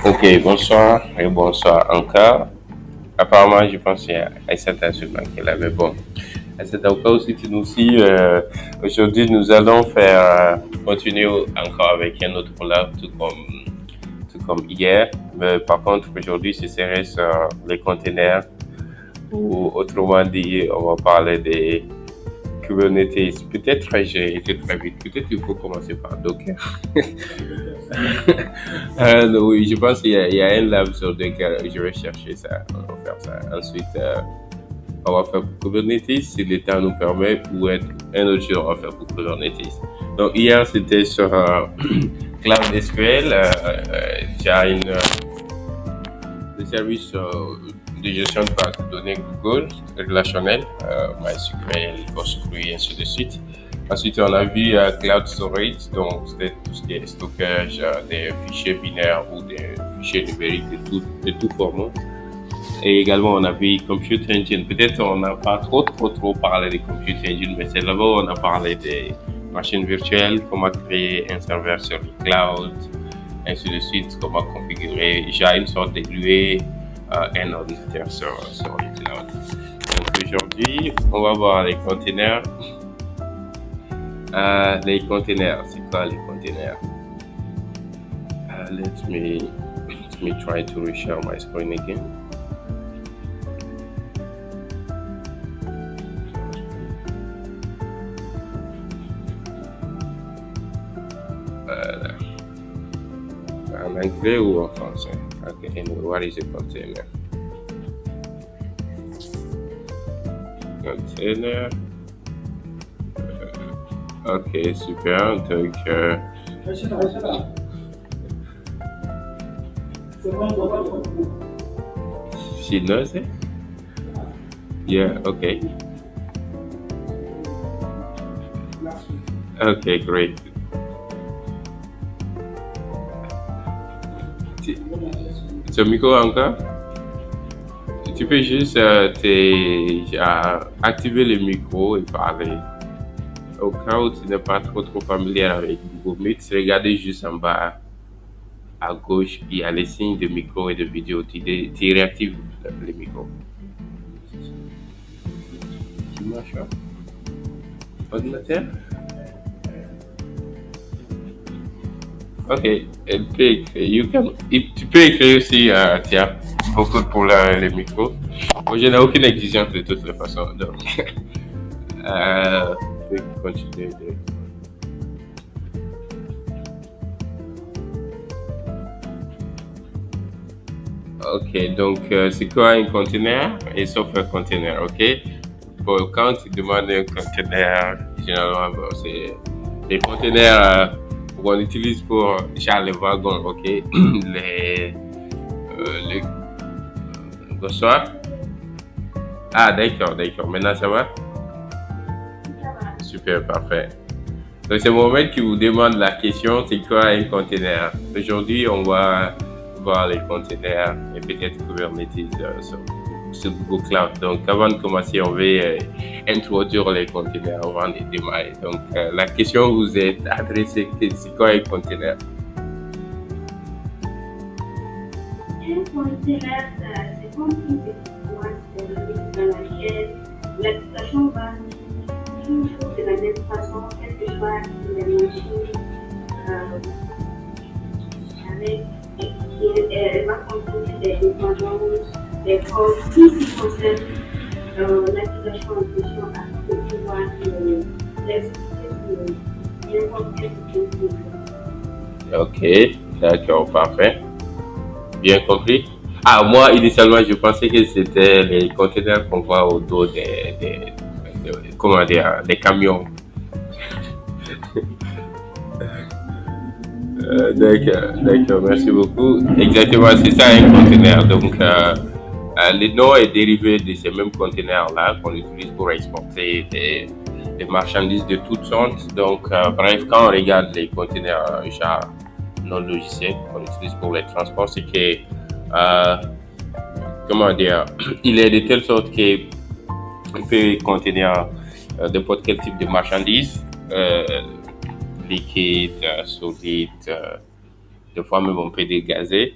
Ok, bonsoir et bonsoir encore. Apparemment, je pense qu'il y a Aïssata seulement qui est là, mais bon. Aïssata, au cas où si tu nous suis, aujourd'hui nous allons faire continuer encore avec un autre collab, tout comme hier. Mais par contre, aujourd'hui, ce serait sur les containers, ou autrement dit, on va parler des Kubernetes. Peut-être j'ai été très vite, peut-être il faut commencer par Docker. Oui, je pense qu'il y a un lab sur Docker, je vais chercher ça, on va faire ça. Ensuite, on va faire pour Kubernetes si le temps nous permet, ou un autre jour, on va faire pour Kubernetes. Donc, hier, c'était sur Cloud SQL. J'ai des services de gestion de base de données Google, relationnel, MySQL, PostgreSQL, ainsi de suite. Ensuite, on a vu Cloud Storage, donc c'est tout ce qui est stockage des fichiers binaires ou des fichiers numériques de tout format. Et également, on a vu Compute Engine. Peut-être on n'a pas trop parlé de Compute Engine, mais c'est là-bas où on a parlé des machines virtuelles, comment créer un serveur sur le cloud, ainsi de suite, comment configurer j'ai une sorte d'évoluer un ordinateur sur le cloud. Donc aujourd'hui, on va voir les containers. Les containers, c'est quoi les containers? Let me try to reshare my screen again. En anglais ou en français? Okay, anyway, what is a container? Container. Ok, super. Donc, she knows it? Yeah, okay. Okay, great. Tu- Ton micro encore? Tu peux juste activer le micro et parler. Au cas où tu n'es pas trop familier avec Google Meet, regardez juste en bas à gauche, il y a les signes de micro et de vidéo. Tu réactives le micro. Tu marches pas? Ordinateur? Ok, elle peut écrire. Tu peux écrire aussi, tiens, beaucoup pour les micros. Moi, je n'ai aucune exigence de toutes les façons. Donc, je vais continuer de. Ok, donc c'est quoi un conteneur? Et sauf un conteneur, ok? Bon, quand tu demandes un conteneur, généralement, bon, c'est les conteneurs qu'on utilise pour genre les wagons, ok? Les bonsoir. Ah, d'accord. Maintenant, ça va? Super, parfait. Donc, c'est Mohamed qui vous demande la question, c'est quoi un conteneur? Aujourd'hui, on va voir les conteneurs et peut-être Kubernetes sur Google Cloud. Donc, avant de commencer, on va introduire les conteneurs avant de démarrer. Donc, la question vous est adressée, c'est quoi un conteneur? Un conteneur, c'est comme une petite boîte dans laquelle l'application va toujours de la même façon, quelle que soit la machine euh, avec, elle va contenir des dépendances, des codes, tout ce qui concerne l'application en question afin de pouvoir l'exécuter sur n'importe quel dispositif. Ok, d'accord, parfait. Bien compris. Ah, moi, initialement, je pensais que c'était les conteneurs qu'on voit au dos comment dire, des camions. D'accord, merci beaucoup. Exactement, c'est ça un conteneur. Donc, le nom est dérivé de ces mêmes conteneurs-là qu'on utilise pour exporter des marchandises de toutes sortes. Donc, bref, quand on regarde les conteneurs genre non logiciels qu'on utilise pour les transports, c'est que, euh, comment dire, il est de telle sorte qu'il peut contenir n'importe quel type de marchandises, liquide, solide, des fois même on peut dégazer,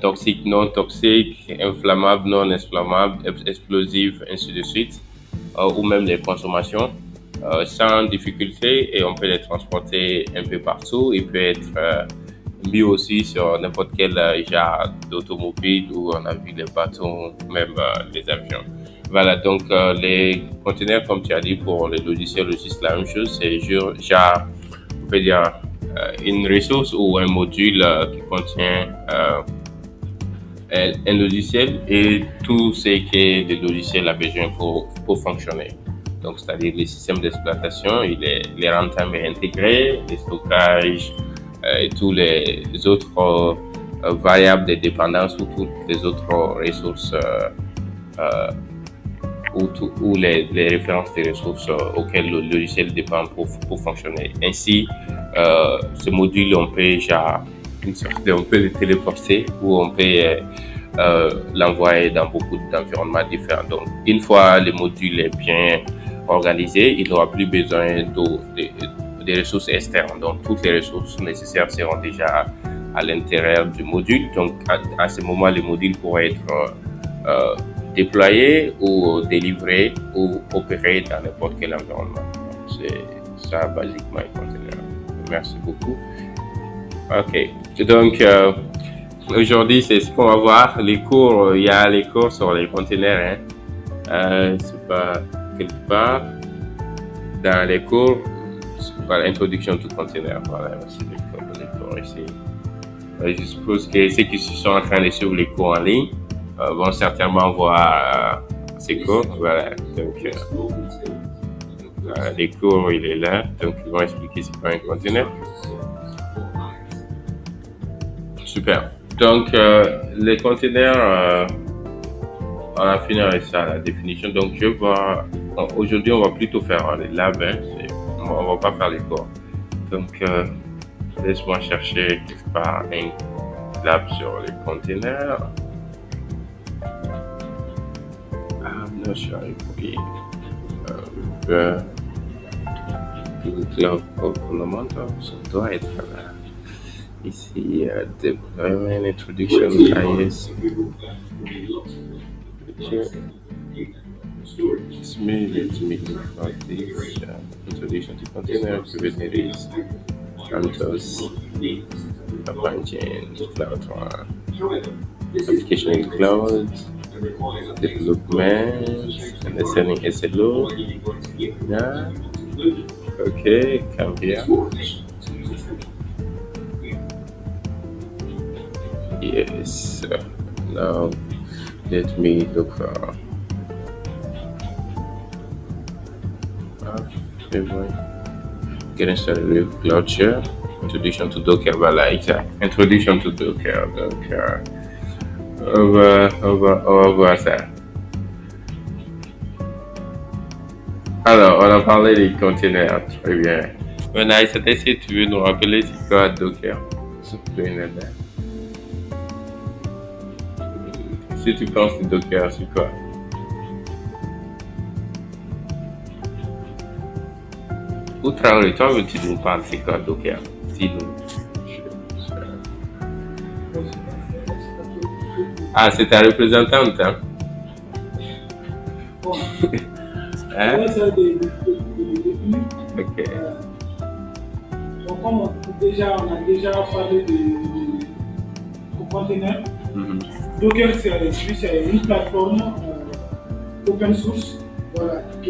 toxique, non toxique, inflammable, non inflammable, explosif, ainsi de suite, ou même les consommations sans difficulté et on peut les transporter un peu partout. Il peut être mis aussi sur n'importe quel genre d'automobile où on a vu les bateaux, même les avions. Voilà, donc les conteneurs, comme tu as dit, pour les logiciels aussi, c'est la même chose. C'est genre, on peut dire, une ressource ou un module qui contient un logiciel et tout ce que le logiciel a besoin pour fonctionner. Donc, c'est-à-dire les systèmes d'exploitation, les runtime intégrés, les stockages et tous les autres variables de dépendance ou toutes les autres ressources ou les références des ressources auxquelles le logiciel dépend pour fonctionner. Ainsi, ce module, on peut on peut le téléporter ou on peut l'envoyer dans beaucoup d'environnements différents. Donc, une fois le module est bien organisé, il n'aura plus besoin des ressources externes. Donc, toutes les ressources nécessaires seront déjà à l'intérieur du module. Donc, à ce moment, le module pourra être déployé ou délivré ou opéré dans n'importe quel environnement. C'est ça, basiquement, un conteneur. Merci beaucoup. OK. Donc, aujourd'hui, c'est ce qu'on va voir. Les cours, il y a les cours sur les conteneurs. C'est pas quelque part dans les cours, c'est pas l'introduction du conteneur. Voilà, c'est les cours ici. Je suppose que ceux qui sont en train de suivre les cours en ligne vont certainement voir ces cours. Voilà, donc les cours, il est là. Donc, ils vont expliquer c'est quoi un conteneur. Super. Donc, les conteneurs, on a fini avec ça, la définition. Donc, aujourd'hui, on va plutôt faire les labs. On va pas faire les cours. Donc, laisse-moi chercher quelque part un lab sur les conteneurs. I'm not sure if Google Cloud Fundamentals, ça doit être là. Ici, Deployment Introduction IS. Let me look at this introduction to container Kubernetes, CentOS, Apache, Cloud application in cloud, development, and the selling SLO. Yeah. Okay, come here. Yes. Now let me look for getting started with Cloudshare. Introduction to Docker. Voilà, exact. Introduction to Docker. On va voir ça. Alors, on a parlé des containers. Très bien. Maintenant, si tu veux nous rappeler c'est quoi Docker? S'il te plaît, Nada. Si tu penses que Docker, c'est quoi? Ou Traoré, toi, tu nous parles c'est quoi Docker? Ah, c'est ta représentante, hein? Hein? Ok. Donc, comme on a déjà parlé de container, Docker c'est une plateforme open source, voilà, qui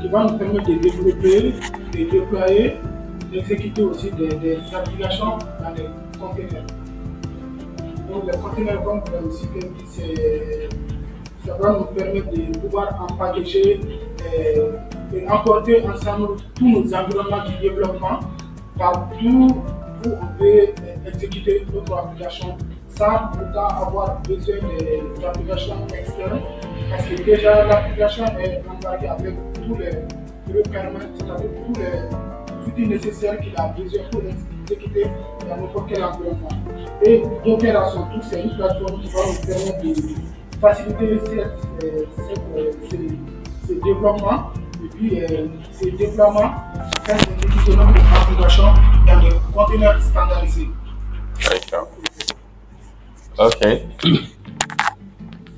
va nous permettre de développer, de déployer, d'exécuter aussi des applications dans les containers. Donc les containers, comme vous l'avez cité, ça va nous permettre de pouvoir empaqueter et emporter ensemble tous nos environnements de développement partout où on peut exécuter notre application sans pourtant avoir besoin des applications externes, parce que déjà l'application est embarquée avec tous les requirements, c'est-à-dire tous les outils nécessaires qu'il a besoin pour exécuter dans n'importe quel environnement. Et Docker à son tour, c'est une plateforme qui va nous permettre de faciliter ces développements et puis ces déploiements afin d'exécuter notre application dans des conteneurs standardisés. D'accord. Ok.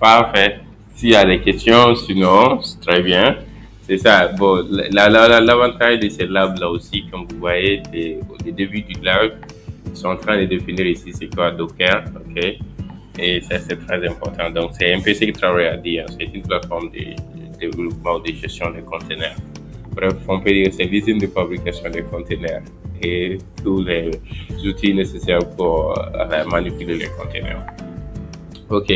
Parfait. S'il y a des questions, sinon, c'est très bien. C'est ça. Bon, l'avantage de ces labs-là aussi, comme vous voyez, c'est au début du lab, ils sont en train de définir ici c'est quoi Docker, ok? Et ça, c'est très important. Donc, c'est MPC qui travaille à dire. C'est une plateforme de développement, de gestion des conteneurs. Bref, on peut dire que c'est l'usine de fabrication des conteneurs et tous les outils nécessaires pour manipuler les conteneurs. Ok,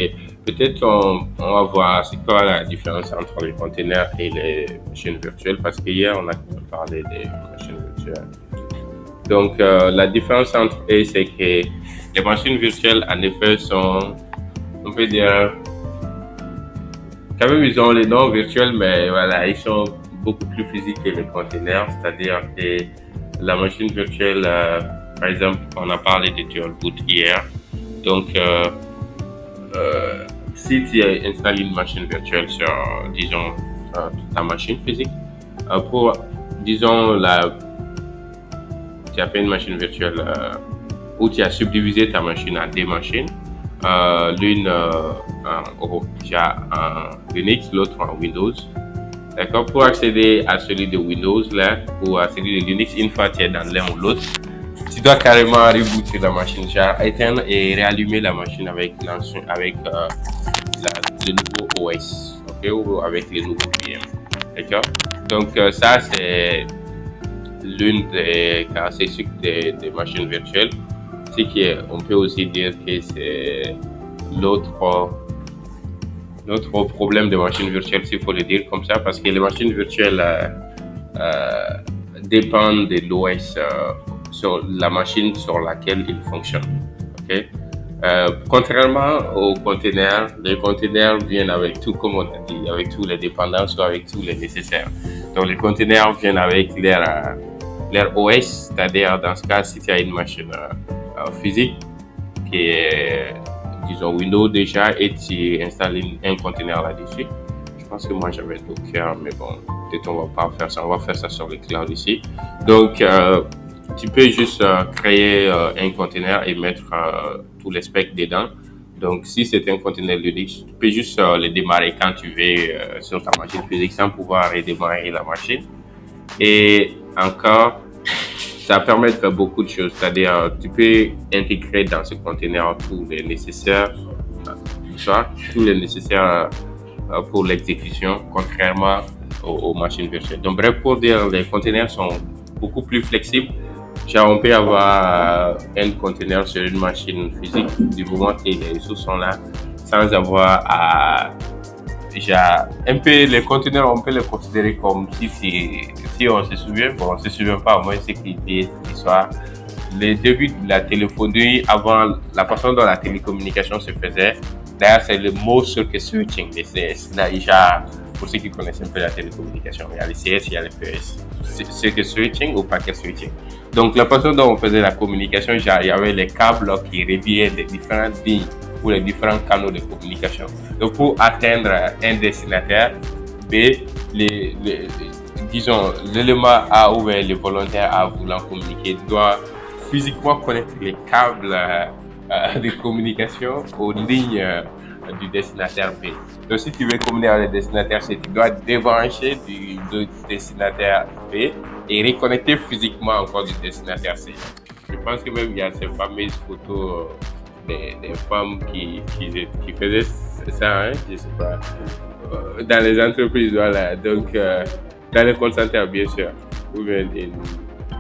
peut-être on va voir c'est quoi la différence entre les conteneurs et les machines virtuelles parce qu'hier on a parlé des machines virtuelles. Donc la différence entre eux c'est que les machines virtuelles en effet sont, on peut dire, quand même ils ont les noms virtuels mais voilà ils sont beaucoup plus physiques que les conteneurs, c'est-à-dire que la machine virtuelle, par exemple on a parlé de dual boot hier, donc si tu installes une machine virtuelle sur, disons, ta machine physique, pour, disons, tu as fait une machine virtuelle où tu as subdivisé ta machine en deux machines, l'une déjà en Linux, l'autre en Windows. D'accord? Pour accéder à celui de Windows, là, ou à celui de Linux, une fois que tu es dans l'un ou l'autre, tu dois carrément rebooter la machine, genre éteindre et réallumer la machine avec le nouveau OS, ok, ou avec les nouveaux VM, d'accord. Donc ça c'est l'une des caractéristiques des machines virtuelles. C'est qu'on peut aussi dire que c'est l'autre problème des machines virtuelles, s'il faut le dire comme ça, parce que les machines virtuelles dépendent de l'OS sur la machine sur laquelle ils fonctionnent. Okay? Contrairement aux conteneurs, les conteneurs viennent avec tout, comme on a dit, avec tous les dépendances ou avec tous les nécessaires. Donc les conteneurs viennent avec leur OS, c'est-à-dire dans ce cas, si tu as une machine physique qui est, disons, Windows déjà, et tu installes un conteneur là-dessus. Je pense que moi j'avais Docker, mais bon, peut-être on va pas faire ça, on va faire ça sur le cloud ici. Donc, tu peux juste créer un conteneur et mettre tous les specs dedans. Donc, si c'est un conteneur Linux, tu peux juste le démarrer quand tu veux sur ta machine physique sans pouvoir redémarrer la machine. Et encore, ça permet de faire beaucoup de choses. C'est-à-dire, tu peux intégrer dans ce conteneur tous les nécessaires, pour l'exécution, contrairement aux machines virtuelles. Donc, bref, pour dire, les conteneurs sont beaucoup plus flexibles. Genre, on peut avoir un conteneur sur une machine physique du moment que les ressources sont là, sans avoir à... Genre, un peu, les conteneurs, on peut les considérer comme si on se souvient, bon, on se souvient pas, au moins, c'est qu'il y a cette histoire. Les débuts de la téléphonie, avant la façon dont la télécommunication se faisait, d'ailleurs, c'est le mot circuit switching, les CS. Là, genre, pour ceux qui connaissent un peu la télécommunication, il y a les CS, il y a les PS. Circuit switching ou packet switching. Donc, la façon dont on faisait la communication, genre, il y avait les câbles qui reliaient les différentes lignes ou les différents canaux de communication. Donc, pour atteindre un destinataire, B, disons, l'élément A ou le volontaire A voulant communiquer doit physiquement connecter les câbles de communication aux lignes du destinataire B. Donc, si tu veux communiquer avec le destinataire C, tu dois débrancher du destinataire B et reconnecter physiquement encore du destinataire C. Je pense que même il y a ces fameuses photos des femmes qui faisaient ça, hein, je sais pas, dans les entreprises, voilà. Donc, dans les call centers, bien sûr, ou bien in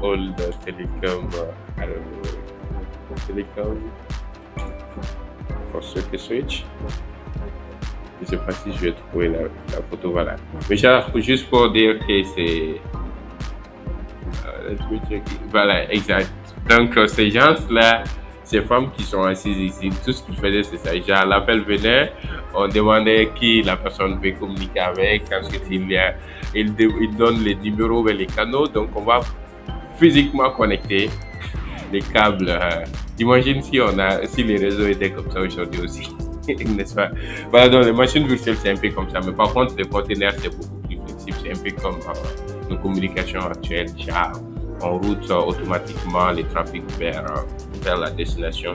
all the telecom, I don't know, telecom, for circuit switch. Je sais pas si je vais trouver la photo, voilà. Mais juste pour dire que c'est... voilà, exact. Donc, ces gens-là, ces femmes qui sont assises ici, tout ce qu'ils faisaient, c'est ça. Genre, l'appel venait, on demandait qui la personne veut communiquer avec, ensuite il donne les numéros vers les canaux, donc on va physiquement connecter les câbles. Imagine si les réseaux étaient comme ça aujourd'hui aussi, n'est-ce pas? Voilà, donc les machines virtuelles, c'est un peu comme ça, mais par contre, les conteneurs, c'est beaucoup plus flexible, c'est un peu comme nos communications actuelles, genre, on route automatiquement les trafics vers la destination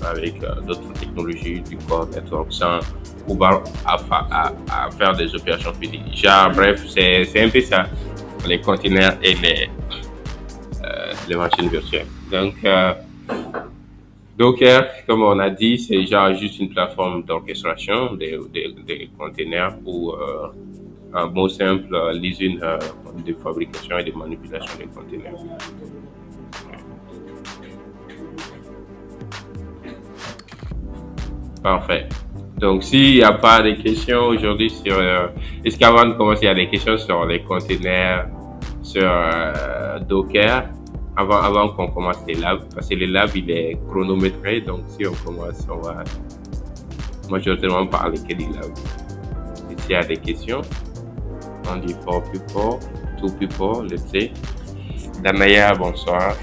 avec d'autres technologies du core network sans pouvoir à faire des opérations physiques. Genre, bref, c'est un peu ça, les containers et les machines virtuelles. Donc, Docker, comme on a dit, c'est genre juste une plateforme d'orchestration des containers ou un mot simple, l'usine de fabrication et de manipulation des containers. Parfait. Donc, s'il n'y a pas de questions aujourd'hui sur... est-ce qu'avant de commencer, il y a des questions sur les containers, sur Docker, avant qu'on commence les labs, parce que les labs, il est chronométré, donc si on commence, on va majoritairement parler que des labs. Et s'il y a des questions, on dit 4 people, 2 people, let's say. Danaya, bonsoir,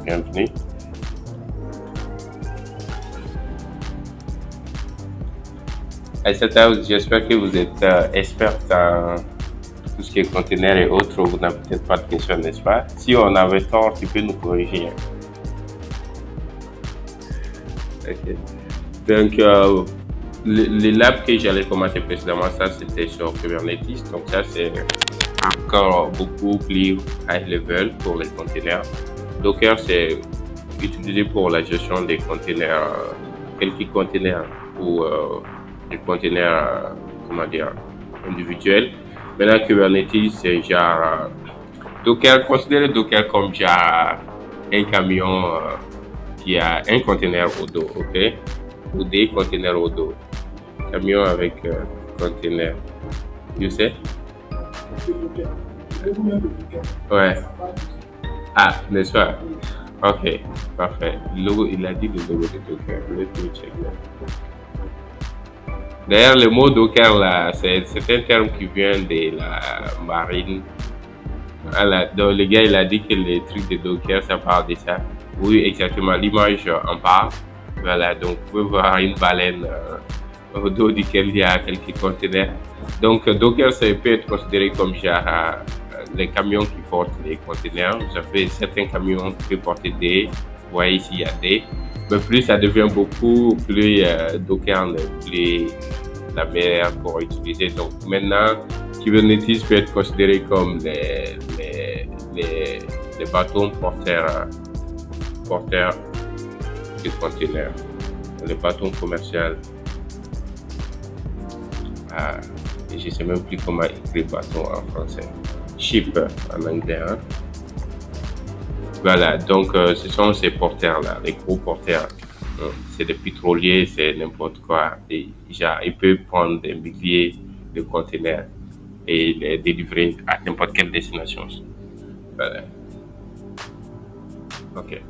bienvenue. Aïssata, j'espère que vous êtes experte en tout ce qui est conteneur et autres. Vous n'avez peut-être pas de questions, n'est-ce pas? Si on avait tort, tu peux nous corriger. Okay. Donc, les labs que j'allais commencer précédemment, ça c'était sur Kubernetes. Donc ça c'est encore beaucoup plus high level pour les conteneurs. Docker c'est utilisé pour la gestion des conteneurs, quelques conteneurs ou des conteneurs, individuels. Maintenant, Kubernetes, c'est genre Docker, considérez Docker comme genre un camion qui a un conteneur au dos, ok? Ou des conteneurs au dos. Camion avec conteneur. Tu sais? Ouais. Ah, n'est-ce pas? Ok, parfait. Le logo, il a dit le logo de Docker. Let me check that. D'ailleurs, le mot Docker, là, c'est un terme qui vient de la marine. Voilà, donc le gars, il a dit que les trucs de Docker, ça parle de ça. Oui, exactement, l'image en parle. Voilà, donc vous pouvez voir une baleine au dos duquel il y a quelques conteneurs. Donc, Docker, ça peut être considéré comme genre les camions qui portent les conteneurs. Ça fait certains camions qui peuvent porter des. Vous voyez ici, il y a des. Mais plus ça devient beaucoup, plus Docker n'est plus la meilleure pour utiliser. Donc maintenant, Kubernetes peut être considéré comme les bâtons porteurs de conteneurs, les bâtons commerciaux. Je ne sais même plus comment écrire bâton en français. Ship en anglais. Hein? Voilà, donc ce sont ces porteurs-là, les gros porteurs. C'est des pétroliers, c'est n'importe quoi. Et, genre, ils peuvent prendre des milliers de conteneurs et les délivrer à n'importe quelle destination. Voilà. Ok.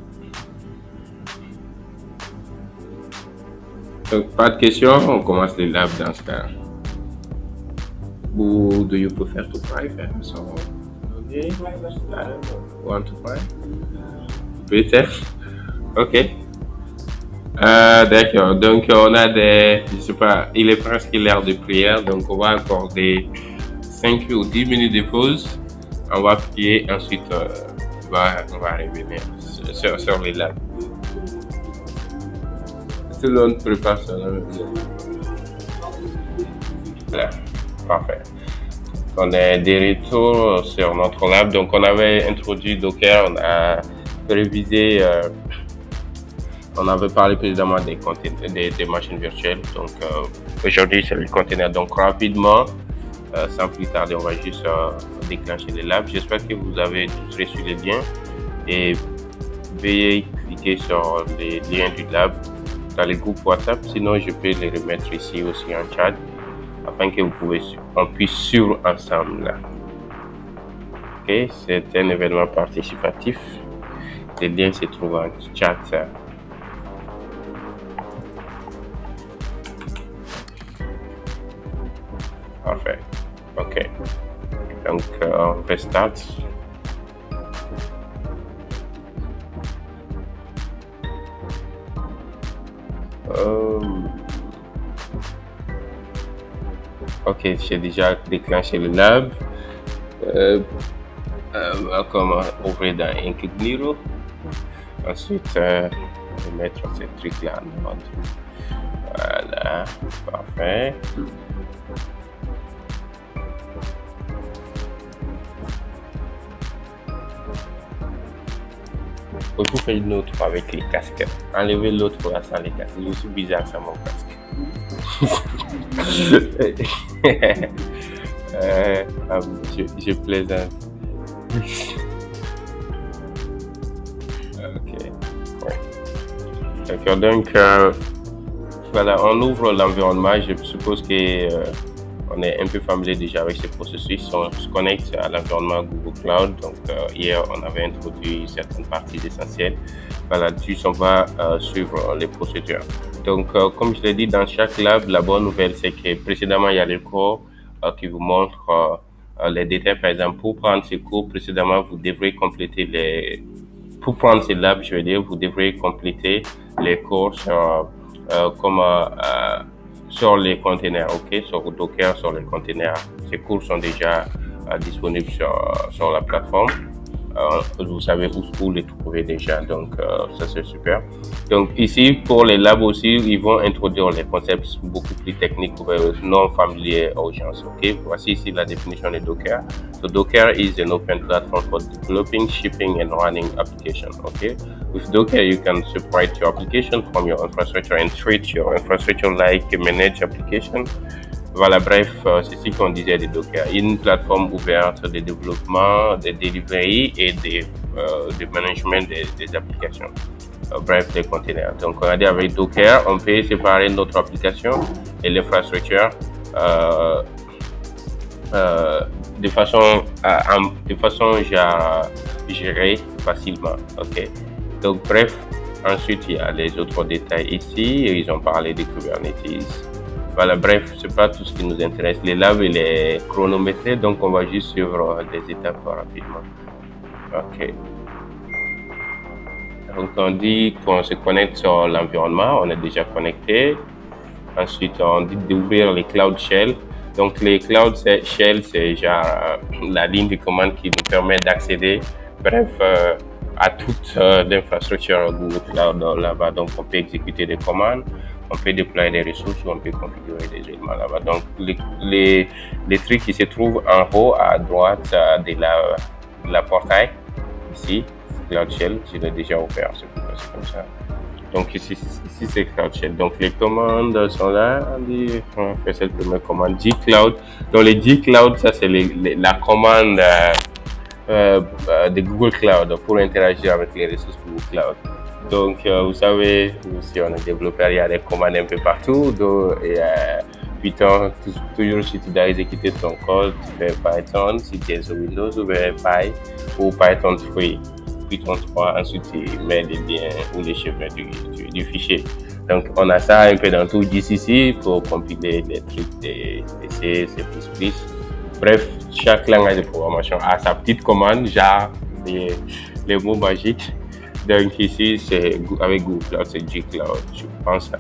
Donc, pas de questions, on commence les labs dans ce cas. Ou do you prefer to try first? Okay. Want to try? Peut-être. Ok. D'accord. Donc, on a je sais pas, il est presque l'heure de prière, donc on va accorder 5 ou 10 minutes de pause. On va prier, ensuite, on va revenir sur les labs. Tout le monde prépare ça. Voilà. Parfait. On est de retour sur notre lab. Donc, on avait introduit Docker, on a révisé, on avait parlé précédemment des machines virtuelles. Donc, aujourd'hui, c'est le container. Donc, rapidement, sans plus tarder, on va juste déclencher les labs. J'espère que vous avez tous reçu les liens et veuillez cliquer sur les liens du lab dans les groupes WhatsApp. Sinon, je peux les remettre ici aussi en chat afin que on puisse suivre ensemble là. Ok, c'est un événement participatif. Les liens se trouvent en chat. Parfait. Ok. Donc, on restart. Ok, j'ai déjà déclenché le lab. Comment ouvrir dans Incognito. Ensuite, je vais mettre ce truc-là en ordre. Voilà, parfait. Faut vous faire une autre avec les casques. Enlevez l'autre là sans les casques. C'est aussi bizarre ça mon casque. Je plaisante. Ok. Ouais. D'accord. Donc voilà, on ouvre l'environnement. Je suppose que on est un peu familier déjà avec ce processus. On se connecte à l'environnement Google Cloud. Donc hier, on avait introduit certaines parties essentielles. Voilà, dessus on va suivre les procédures. Donc, comme je l'ai dit, dans chaque lab, la bonne nouvelle, c'est que précédemment, il y a le cours qui vous montre les détails. Par exemple, pour prendre ces cours précédemment, vous devrez compléter les... Pour prendre ces labs, je veux dire, vous devrez compléter les cours sur les containers, ok, sur Docker, sur les containers. Ces cours sont déjà disponibles sur la plateforme. Vous savez où les trouver déjà, donc ça c'est super. Donc ici pour les labs aussi, ils vont introduire les concepts beaucoup plus techniques non familiers aux gens. Ok, voici ici la définition de Docker. So Docker is an open platform for developing, shipping and running applications. Okay, with Docker you can separate your application from your infrastructure and treat your infrastructure like a managed application. Voilà, bref, c'est ce qu'on disait de Docker. Une plateforme ouverte de développement, de delivery et de management des applications. Bref, des containers. Donc, on a dit avec Docker, on peut séparer notre application et l'infrastructure de façon gérée facilement. Ok. Donc, bref, ensuite, il y a les autres détails ici. Ils ont parlé de Kubernetes. Voilà, bref, c'est pas tout ce qui nous intéresse. Les labs, il est chronométré, donc on va juste suivre des étapes rapidement. Ok. Donc on dit qu'on se connecte sur l'environnement, on est déjà connecté. Ensuite, on dit d'ouvrir les Cloud Shell. Donc les Cloud Shell, c'est genre la ligne de commande qui nous permet d'accéder, bref, à toute l'infrastructure Google Cloud là-bas. Donc on peut exécuter des commandes. On peut déployer des ressources ou on peut configurer des éléments là-bas. Donc, les trucs qui se trouvent en haut à droite de la portail, ici, Cloud Shell, je l'ai déjà ouvert, c'est comme ça. Donc, ici c'est Cloud Shell. Donc, les commandes sont là. On fait cette première commande, G-Cloud. Donc, les G-Cloud, ça, c'est la commande de Google Cloud pour interagir avec les ressources Google Cloud. Donc, vous savez, si on est développeur, il y a des commandes un peu partout. Donc, Python, toujours si tu dois exécuter ton code, tu fais Python. Si tu es sur Windows, tu fais Py ou Python 3. Python 3, ensuite tu mets les liens ou les chemins du fichier. Donc, on a ça un peu dans tout GCC pour compiler les trucs de C, C++. Bref, chaque langage de programmation a sa petite commande, genre les mots magiques. Donc ici, c'est avec Google Cloud, c'est G-Cloud. Je pense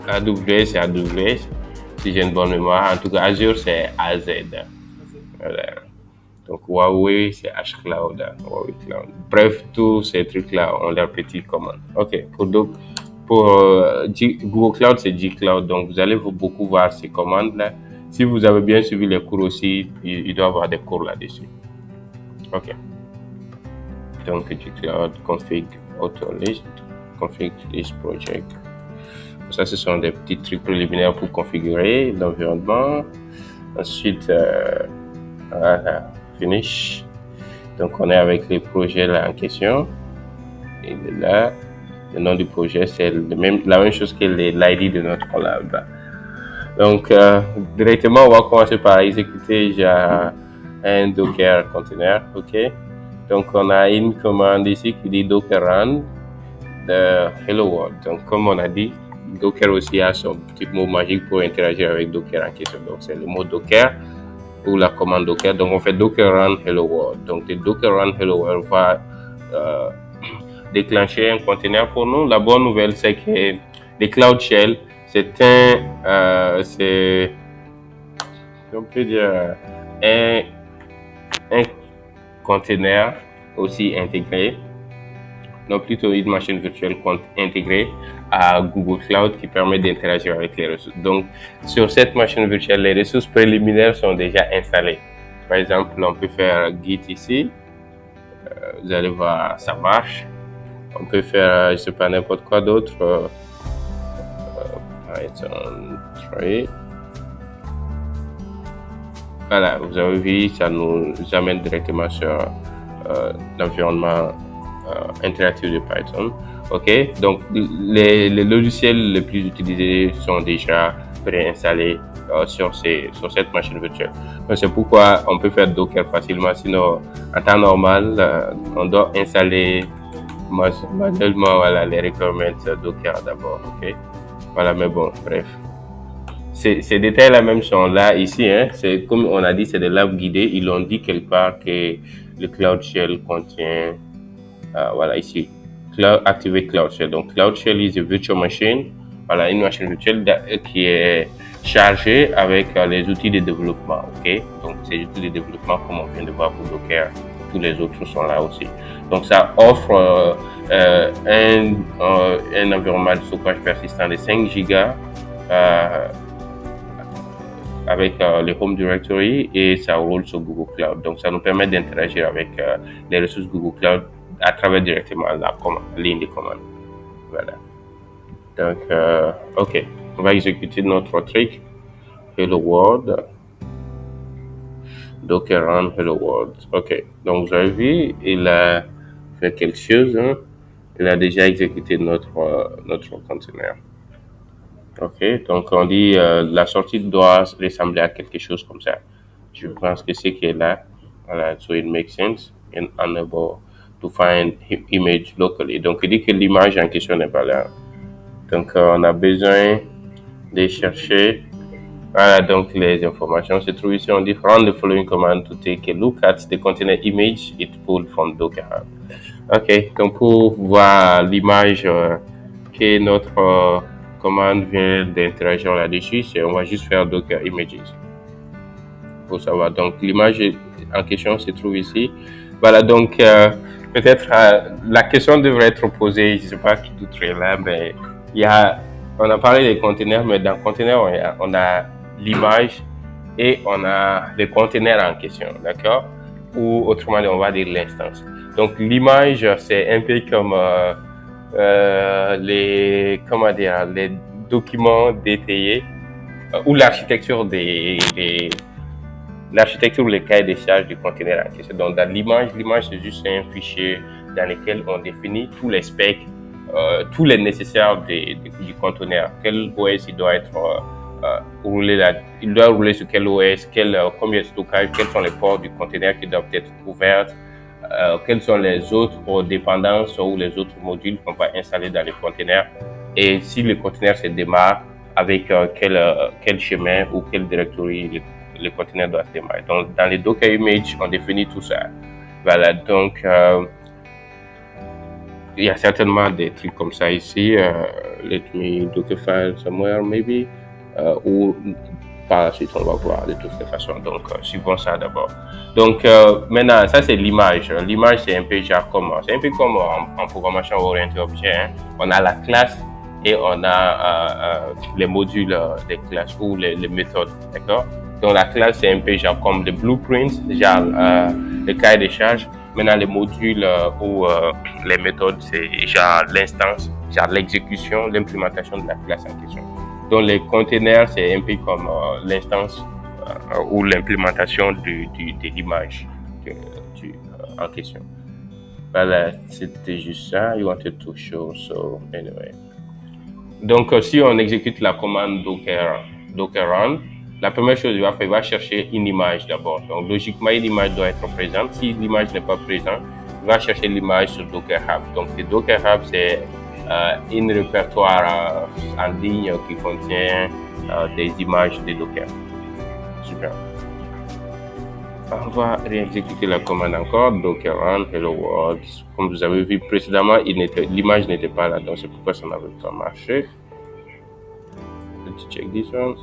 à AWS, c'est AWS, si j'ai une bonne mémoire. En tout cas, Azure, c'est AZ. Voilà. Donc Huawei, c'est H-Cloud, Huawei Cloud. Bref, tous ces trucs-là ont leurs petites commandes. Ok, pour Google Cloud, c'est G-Cloud. Donc vous allez beaucoup voir ces commandes-là. Si vous avez bien suivi les cours aussi, il doit y avoir des cours là-dessus. Ok. Donc, G-Cloud, config auto-list, config list project. Ça, ce sont des petits trucs préliminaires pour configurer l'environnement. Ensuite, voilà, finish. Donc, on est avec les projets là en question. Et là, le nom du projet, c'est la même chose que l'ID de notre lab. Donc, directement, on va commencer par exécuter un Docker container, ok? Donc, on a une commande ici qui dit Docker run de Hello World. Donc, comme on a dit, Docker aussi a son petit mot magique pour interagir avec Docker en question. Donc, c'est le mot Docker ou la commande Docker. Donc, on fait Docker run Hello World. Donc, le Docker run Hello World va déclencher un container pour nous. La bonne nouvelle, c'est que les Cloud Shell, c'est on peut dire, un conteneur aussi intégré, donc plutôt une machine virtuelle intégrée à Google Cloud qui permet d'interagir avec les ressources. Donc, sur cette machine virtuelle, les ressources préliminaires sont déjà installées. Par exemple, on peut faire Git ici. Vous allez voir, ça marche. On peut faire, je ne sais pas, n'importe quoi d'autre. Python 3. Voilà, vous avez vu, ça nous amène directement sur l'environnement interactif de Python. OK, donc les logiciels les plus utilisés sont déjà préinstallés sur cette machine virtuelle. Donc c'est pourquoi on peut faire Docker facilement. Sinon, en temps normal, on doit installer manuellement les requirements Docker d'abord. OK, voilà, mais bon, bref. Ces détails-là même sont là ici. C'est comme on a dit, c'est des labs guidés. Ils ont dit quelque part que le Cloud Shell contient, voilà ici, Activate Cloud Shell. Donc Cloud Shell is a virtual machine. Voilà, une machine virtuelle qui est chargée avec les outils de développement. Ok, donc ces outils de développement, comme on vient de voir pour Docker, tous les autres sont là aussi. Donc ça offre un environnement de stockage persistant de 5 gigas. Avec le Home Directory et ça roule sur Google Cloud. Donc, ça nous permet d'interagir avec les ressources Google Cloud à travers directement la ligne de commande. Voilà. Donc, OK. On va exécuter notre trick. Hello World. Docker run Hello World. OK. Donc, vous avez vu, il a fait quelque chose. Il a déjà exécuté notre conteneur. OK, donc on dit la sortie doit ressembler à quelque chose comme ça. Je pense que c'est qui est là. Voilà, so it makes sense and unable to find image locally. Donc il dit que l'image en question n'est pas là. Donc on a besoin de chercher. Voilà, donc les informations se trouvent ici. On dit run the following command to take a look at the container image it pulled from Docker Hub. OK, donc pour voir l'image que notre commande vient d'interagir là-dessus, on va juste faire Docker Images pour savoir. Donc l'image en question se trouve ici. Voilà, donc peut-être la question devrait être posée, je ne sais pas qui douterait là, mais on a parlé des conteneurs, mais dans le conteneur, on a l'image et on a le conteneur en question, d'accord? Ou autrement dit, on va dire l'instance. Donc l'image, c'est un peu comme les documents détaillés ou l'architecture l'architecture ou les cahiers des charges du conteneur en question. Donc dans l'image c'est juste un fichier dans lequel on définit tous les specs, tous les nécessaires du conteneur. Quel OS il doit être roulé là, il doit rouler sur quel OS, combien de stockage, quels sont les ports du conteneur qui doivent être ouverts, quelles sont les autres dépendances ou les autres modules qu'on va installer dans le conteneur, et si le conteneur se démarre, avec quel chemin ou quel directory le conteneur doit se démarrer. Donc dans les Docker Image, on définit tout ça. Voilà, donc il y a certainement des trucs comme ça ici. Let me Dockerfile somewhere maybe. Ou par la suite on va voir de toutes les façons. Donc suivons ça d'abord. Donc maintenant, ça c'est l'image. L'image c'est un peu genre c'est un peu comme en programmation orientée objet. On a la classe et on a les modules des classes ou les méthodes, d'accord? Donc la classe c'est un peu genre comme le blueprint, genre le cahier des charges. Maintenant les modules ou les méthodes c'est genre l'instance, genre l'exécution, l'implémentation de la classe en question. Donc les containers c'est un peu comme l'instance ou l'implémentation de l'image en question. Voilà, c'était juste ça. You wanted to show, so anyway. Donc si on exécute la commande Docker run, la première chose qu'il va faire, il va chercher une image d'abord. Donc logiquement une image doit être présente. Si l'image n'est pas présente, il va chercher l'image sur Docker Hub. Donc le Docker Hub c'est un répertoire en ligne qui contient des images de Docker. Super. On va réexécuter la commande encore, Docker run hello world. Comme vous avez vu précédemment, l'image n'était pas là, donc c'est pourquoi ça n'avait pas marché. Let's check this one.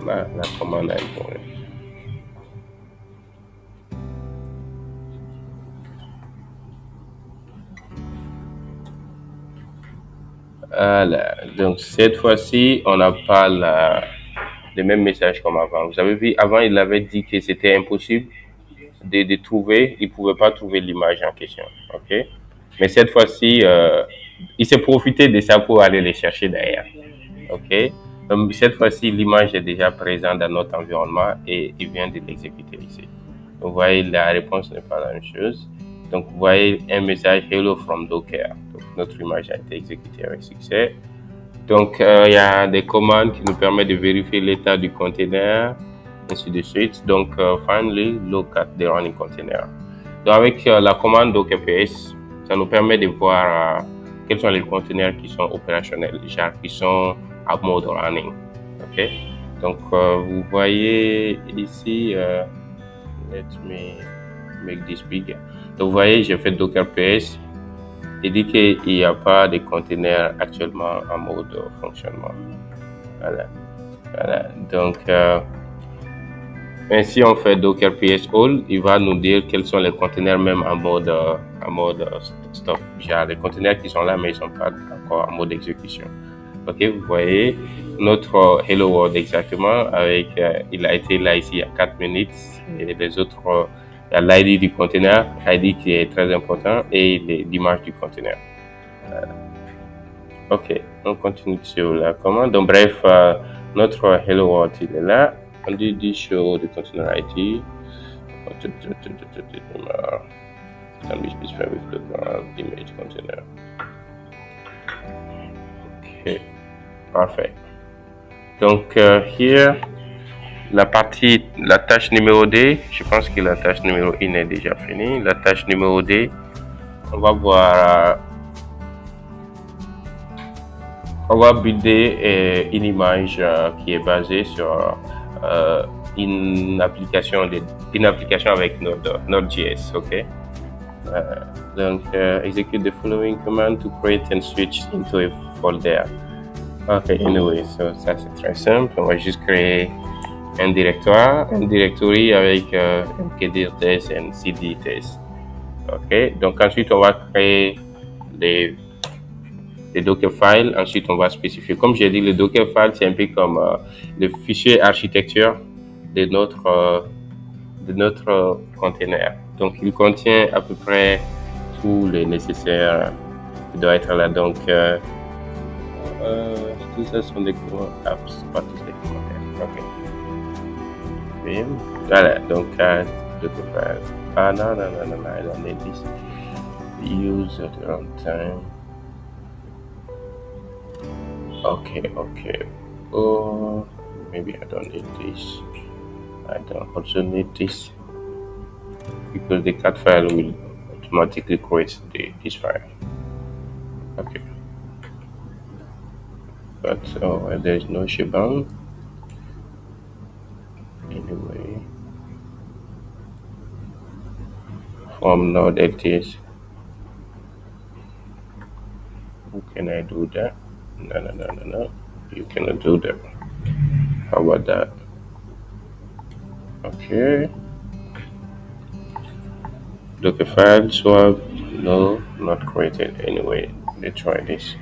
La commande a répondu. Voilà. Donc, cette fois-ci, on n'a pas le même message comme avant. Vous avez vu, avant, il avait dit que c'était impossible de trouver, il ne pouvait pas trouver l'image en question. OK? Mais cette fois-ci, il s'est profité de ça pour aller les chercher derrière. OK? Donc, cette fois-ci, l'image est déjà présente dans notre environnement et il vient de l'exécuter ici. Donc, vous voyez, la réponse n'est pas la même chose. Donc, vous voyez un message Hello from Docker. Donc, notre image a été exécutée avec succès. Donc, il y a des commandes qui nous permettent de vérifier l'état du container, ainsi de suite. Donc, finally, look at the running container. Donc, avec la commande Docker PS, ça nous permet de voir quels sont les containers qui sont opérationnels, genre qui sont en mode running. OK? Donc, vous voyez ici, let me make this bigger. Donc, vous voyez, j'ai fait Docker PS. Il dit qu'il n'y a pas de container actuellement en mode fonctionnement. Voilà. Donc, ainsi on fait Docker PS All, il va nous dire quels sont les containers même en mode stop. Genre les containers qui sont là mais ils ne sont pas encore en mode exécution. Ok, vous voyez notre Hello World exactement avec, il a été là ici il y a 4 minutes et les autres, il y a l'ID du container, l'ID qui est très important et l'image du container. Ok, on continue sur la commande. Donc bref, notre Hello World il est là. On dit show the container ID. Can be specified with the image container. Ok, parfait. Donc here, la tâche numéro D, je pense que la tâche numéro 1 est déjà finie. La tâche numéro D, on va voir, on va builder une image qui est basée sur une application avec Node.js, ok? Donc, execute the following command to create and switch into a folder. Ok, anyway, so ça c'est très simple. On va juste créer un directory avec mkdir test et cd test. Ok, donc ensuite on va créer des Dockerfiles. Ensuite, on va spécifier. Comme j'ai dit, le Dockerfile, c'est un peu comme le fichier architecture de notre container. Donc, il contient à peu près tout le nécessaire qui doit être là. Donc, tout ça sont des commentaires, pas tous des commentaires. Ok. Voilà, donc, Dockerfile. Ah, non, I don't need this. Use at the runtime. Okay. Oh, maybe I don't need this. I don't also need this because the cat file will automatically create this file. Okay. But there is no shebang. Anyway, from Node.js. How can I do that? No. You cannot do that. How about that? Okay. Dockerfile swap. No, not created. Anyway, let's try this.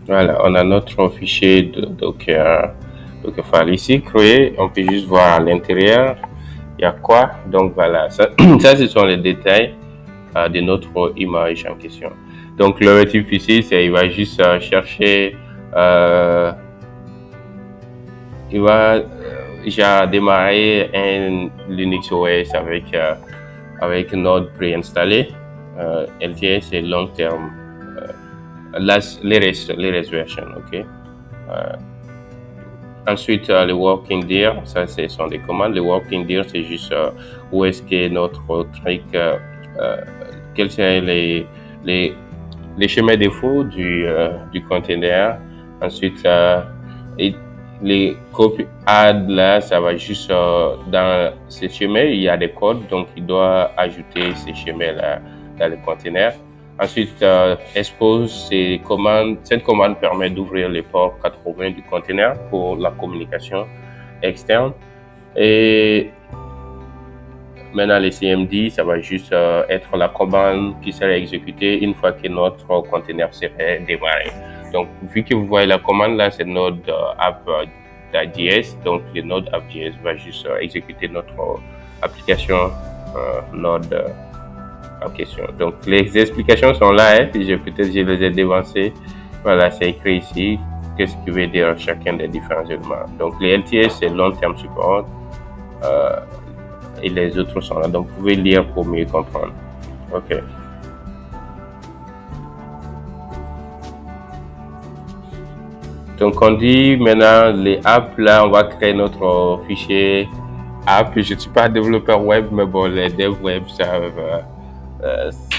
Voilà, on a notre fichier de Dockerfile ici créé. On peut juste voir à l'intérieur, il y a quoi. Donc voilà, ça ce sont les détails de notre image en question. Donc l'objectif ici, c'est il va juste chercher, il va démarrer un Linux OS avec Node préinstallé. LTS c'est long terme, les restes version, ok. Ensuite, le working dir, ça ce sont des commandes. Le working dir, c'est juste où est-ce que notre truc, quels sont les chemins défauts du container. Ensuite, les copy add là, ça va juste dans ces chemins, il y a des codes, donc il doit ajouter ces chemins là dans le container. Ensuite, expose ces commandes. Cette commande permet d'ouvrir les ports 80 du container pour la communication externe. Et Maintenant, les CMD, ça va juste être la commande qui serait exécutée une fois que notre conteneur serait démarré. Donc, vu que vous voyez la commande là, c'est node app.js. Donc, le node app.js va juste exécuter notre application node en question. Donc, les explications sont là. Peut-être je les ai dévancées. Voilà, c'est écrit ici. Qu'est-ce qui veut dire chacun des différents éléments. Donc, les LTS, c'est long term support. Et les autres sont là. Donc, vous pouvez lire pour mieux comprendre. OK. Donc, on dit maintenant, les apps, là, on va créer notre fichier app. Je ne suis pas développeur web, mais bon, les devs web savent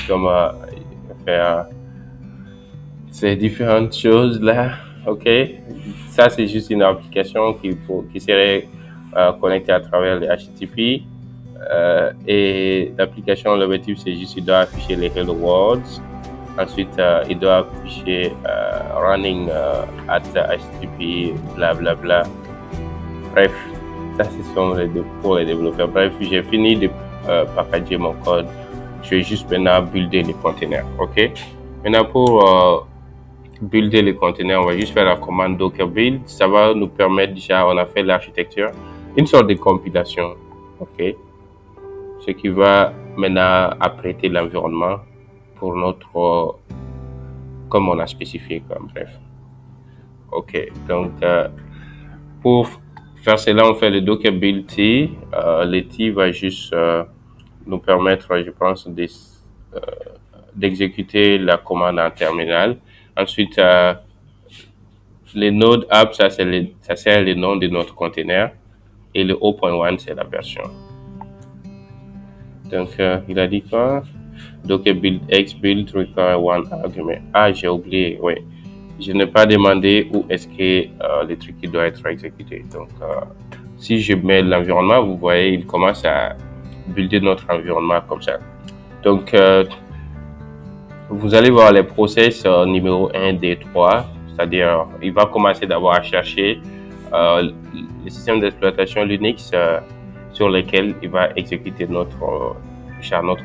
comment faire ces différentes choses là. OK. Ça, c'est juste une application qui serait connectée à travers les HTTP. Et l'application, l'objectif, c'est juste qu'il doit afficher les hello worlds. Ensuite, il doit afficher running at HTTP, blablabla. Bref, ça, ce sont pour les développeurs. Bref, j'ai fini de packager mon code. Je vais juste maintenant builder les containers. OK? Maintenant, pour builder les containers, on va juste faire la commande docker build. Ça va nous permettre déjà, on a fait l'architecture, une sorte de compilation. OK? Ce qui va maintenant apprêter l'environnement pour notre, comme on a spécifié, comme bref. OK, donc pour faire cela, on fait le docker build T. Le T va juste nous permettre, je pense, d'exécuter la commande en terminal. Ensuite, les node app, ça sert le nom de notre container. Et le 0.1, c'est la version. Donc, il a dit quoi? Docker build x build require one argument. Ah, j'ai oublié, oui. Je n'ai pas demandé où est-ce que le truc doit être exécuté. Donc, si je mets l'environnement, vous voyez, il commence à builder notre environnement comme ça. Donc, vous allez voir les process numéro 1, 2, 3. C'est-à-dire, il va commencer d'abord à chercher le système d'exploitation Linux sur lequel il va exécuter notre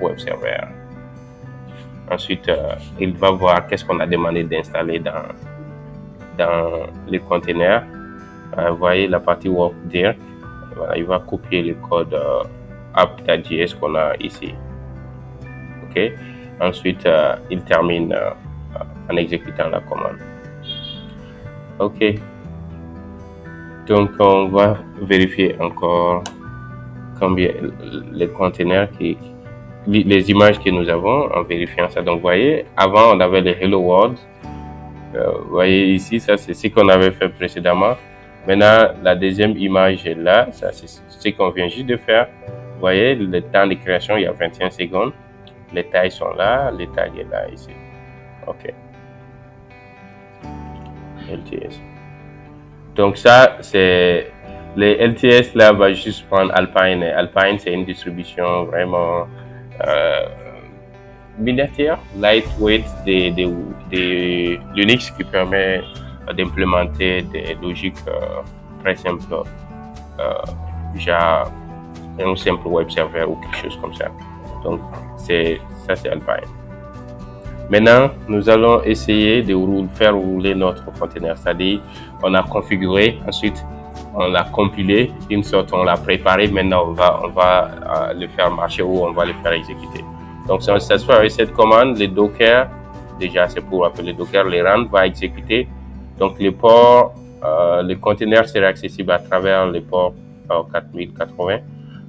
web server. Ensuite, il va voir qu'est-ce qu'on a demandé d'installer dans les containers. Vous voyez la partie workdir. Voilà, il va copier le code app.js qu'on a ici. OK. Ensuite, il termine en exécutant la commande. OK. Donc, on va vérifier encore combien les containers les images que nous avons en vérifiant ça. Donc, vous voyez, avant, on avait les hello world. Vous voyez ici, ça, c'est ce qu'on avait fait précédemment. Maintenant, la deuxième image est là. Ça, c'est ce qu'on vient juste de faire. Vous voyez, le temps de création, il y a 21 secondes. Les tailles sont là. Les tailles est là, ici. OK. LTS. Donc, ça, c'est... Les LTS, là, va juste prendre Alpine. Alpine, c'est une distribution vraiment miniature, lightweight de Linux qui permet d'implémenter des logiques très simples, genre un simple web server ou quelque chose comme ça. Donc, c'est Alpine. Maintenant, nous allons essayer de faire rouler notre container. C'est-à-dire, on a configuré, ensuite, on l'a compilé, d'une sorte, on l'a préparé. Maintenant, on va le faire marcher ou on va le faire exécuter. Donc, ça se fait avec cette commande, le docker, déjà, c'est pour appeler docker, le run va exécuter. Donc, le port, le container sera accessible à travers le port 4080.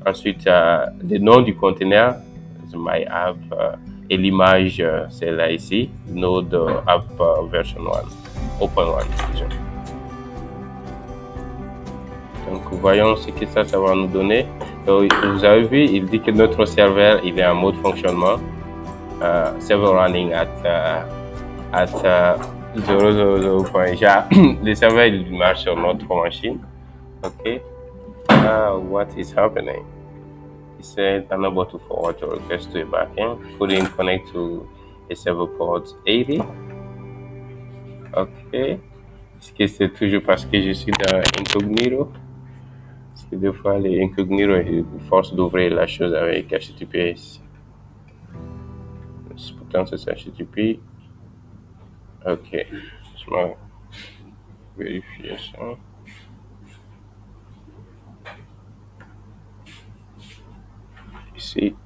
Ensuite, le nom du container, my app, et l'image, c'est là ici, node app version 1, 0.1. Donc, voyons ce que ça va nous donner. Donc, vous avez vu, il dit que notre serveur, il est en mode fonctionnement. Server running at 0.0. Le serveur, il marche sur notre machine. OK. What is happening? He said, unable to forward your request to a backend. Couldn't connect to a server port 80. OK. Est-ce que c'est toujours parce que je suis dans incognito? Des fois, les incognito forcent d'ouvrir la chose avec HTTPS. Pourtant, c'est HTTP. Ok, je vais vérifier ça. Ici.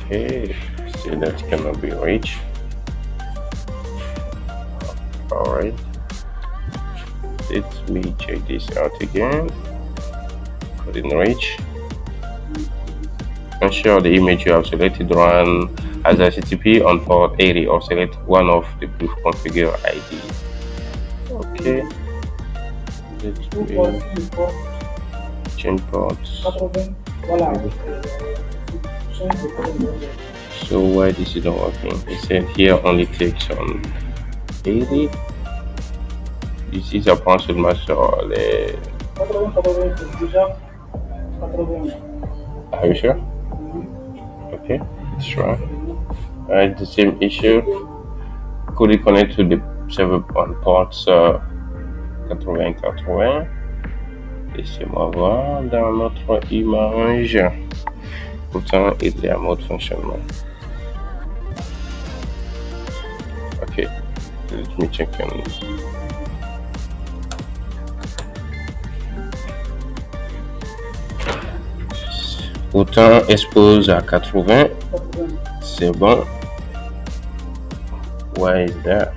Okay, so that cannot be reached. Alright, let me check this out again. Couldn't reach. Ensure the image you have selected run as HTTP on port 80 or select one of the brief configure ID. Okay. Let me change ports. So why this is not working? It said here only takes on 80. Ici ça prend seulement sur les. Are you sure? Okay, let's try. Alright, the same issue. Could it connect to the server on ports 80-80? Laissez-moi voir dans notre image. Pourtant, il est en mode fonctionnement. Ok, let me check on. Pourtant, expose à 80. C'est bon. Why is that?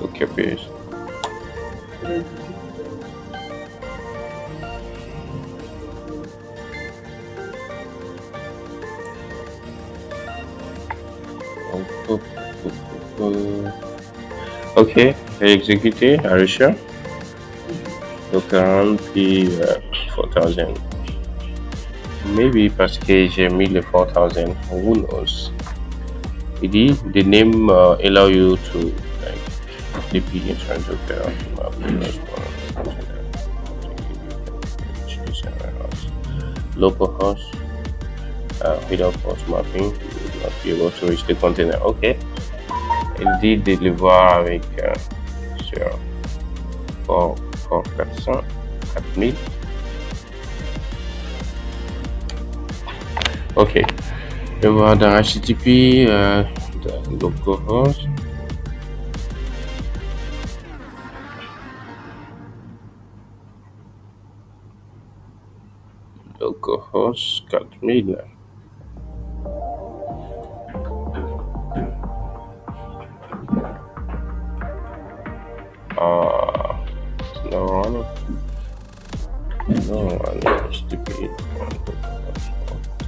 Okay, please. Okay, exécuté, are you sure? Donc 40 puis 4000. Maybe parce que j'ai mis le 4000, who knows? Il dit, the name allow you to like dp insurance localhost without host mapping, you will not be able to reach the container. Ok. Il dit de le voir avec sur 400, 4000. Ok. Je vais voir dans HTTP localhost. Localhost 4000. It's not running. No running HTTP.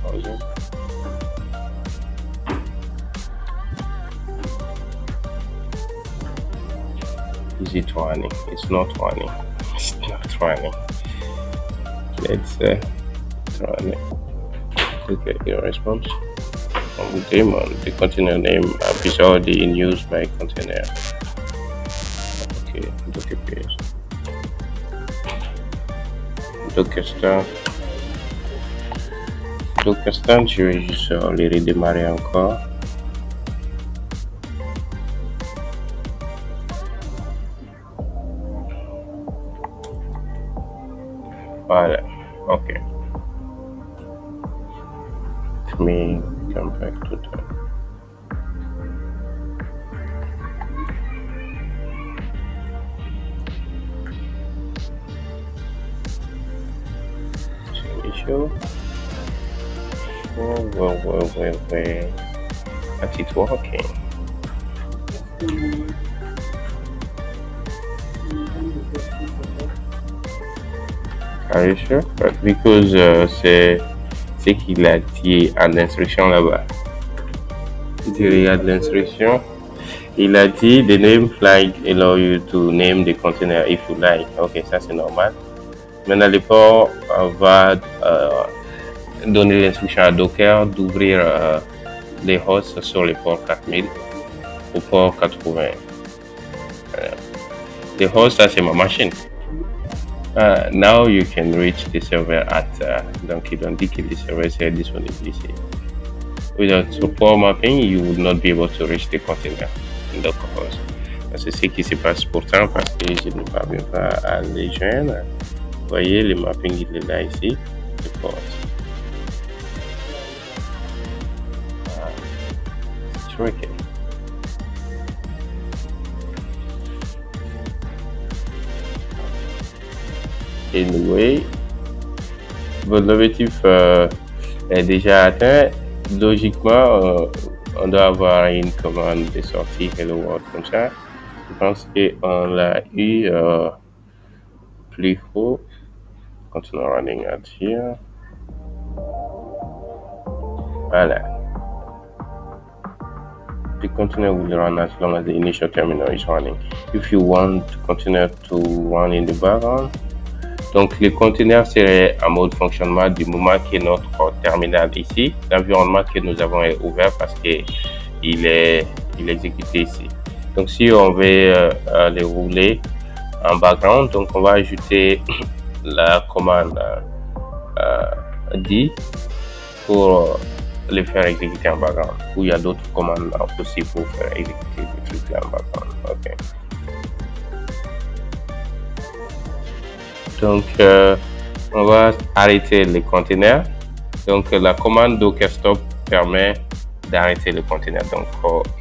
1000. Is it running? It's not running. It's not running. Let's run it. Okay, your response. On daemon, the container name is already in use by container. Okay, docker page. Docker start, je vais juste les redémarrer encore. Voilà, ok. Let me come back to that. Issue. Wait. But it's working. Are you sure? Because c'est qu'il a dit à l'instruction là-bas. Il regarde l'instruction. Il a dit the name flag allow you to name the container if you like. Ok, ça c'est normal. Maintenant, le port va donner l'instruction à Docker d'ouvrir les hosts sur le port 4000 au port 80. Les hosts, ça c'est ma machine. Now you can reach the server at donc ils ont dit que le serveur serait disponible ici. Without support mapping, you would not be able to reach the container. Donc c'est ce qui se passe pourtant parce que je ne parviens pas à les joindre. Vous voyez, le mapping il est là ici. Je pause. C'est tricky. Anyway, votre objectif est déjà atteint. Logiquement, on doit avoir une commande de sortie Hello World comme ça. Je pense qu'on l'a eu plus haut. Continue running out here. Voilà. The container will run as long as the initial terminal is running. If you want to continue to run in the background, donc le container serait en mode fonctionnement du moment que notre terminal ici, l'environnement que nous avons est ouvert parce que il est exécuté ici. Donc si on veut le rouler en background, donc on va ajouter la commande D pour le faire exécuter en background, ou il y a d'autres commandes aussi pour faire exécuter des trucs là en background. Ok. Donc on va arrêter les containers. Donc la commande docker stop permet d'arrêter le container. Donc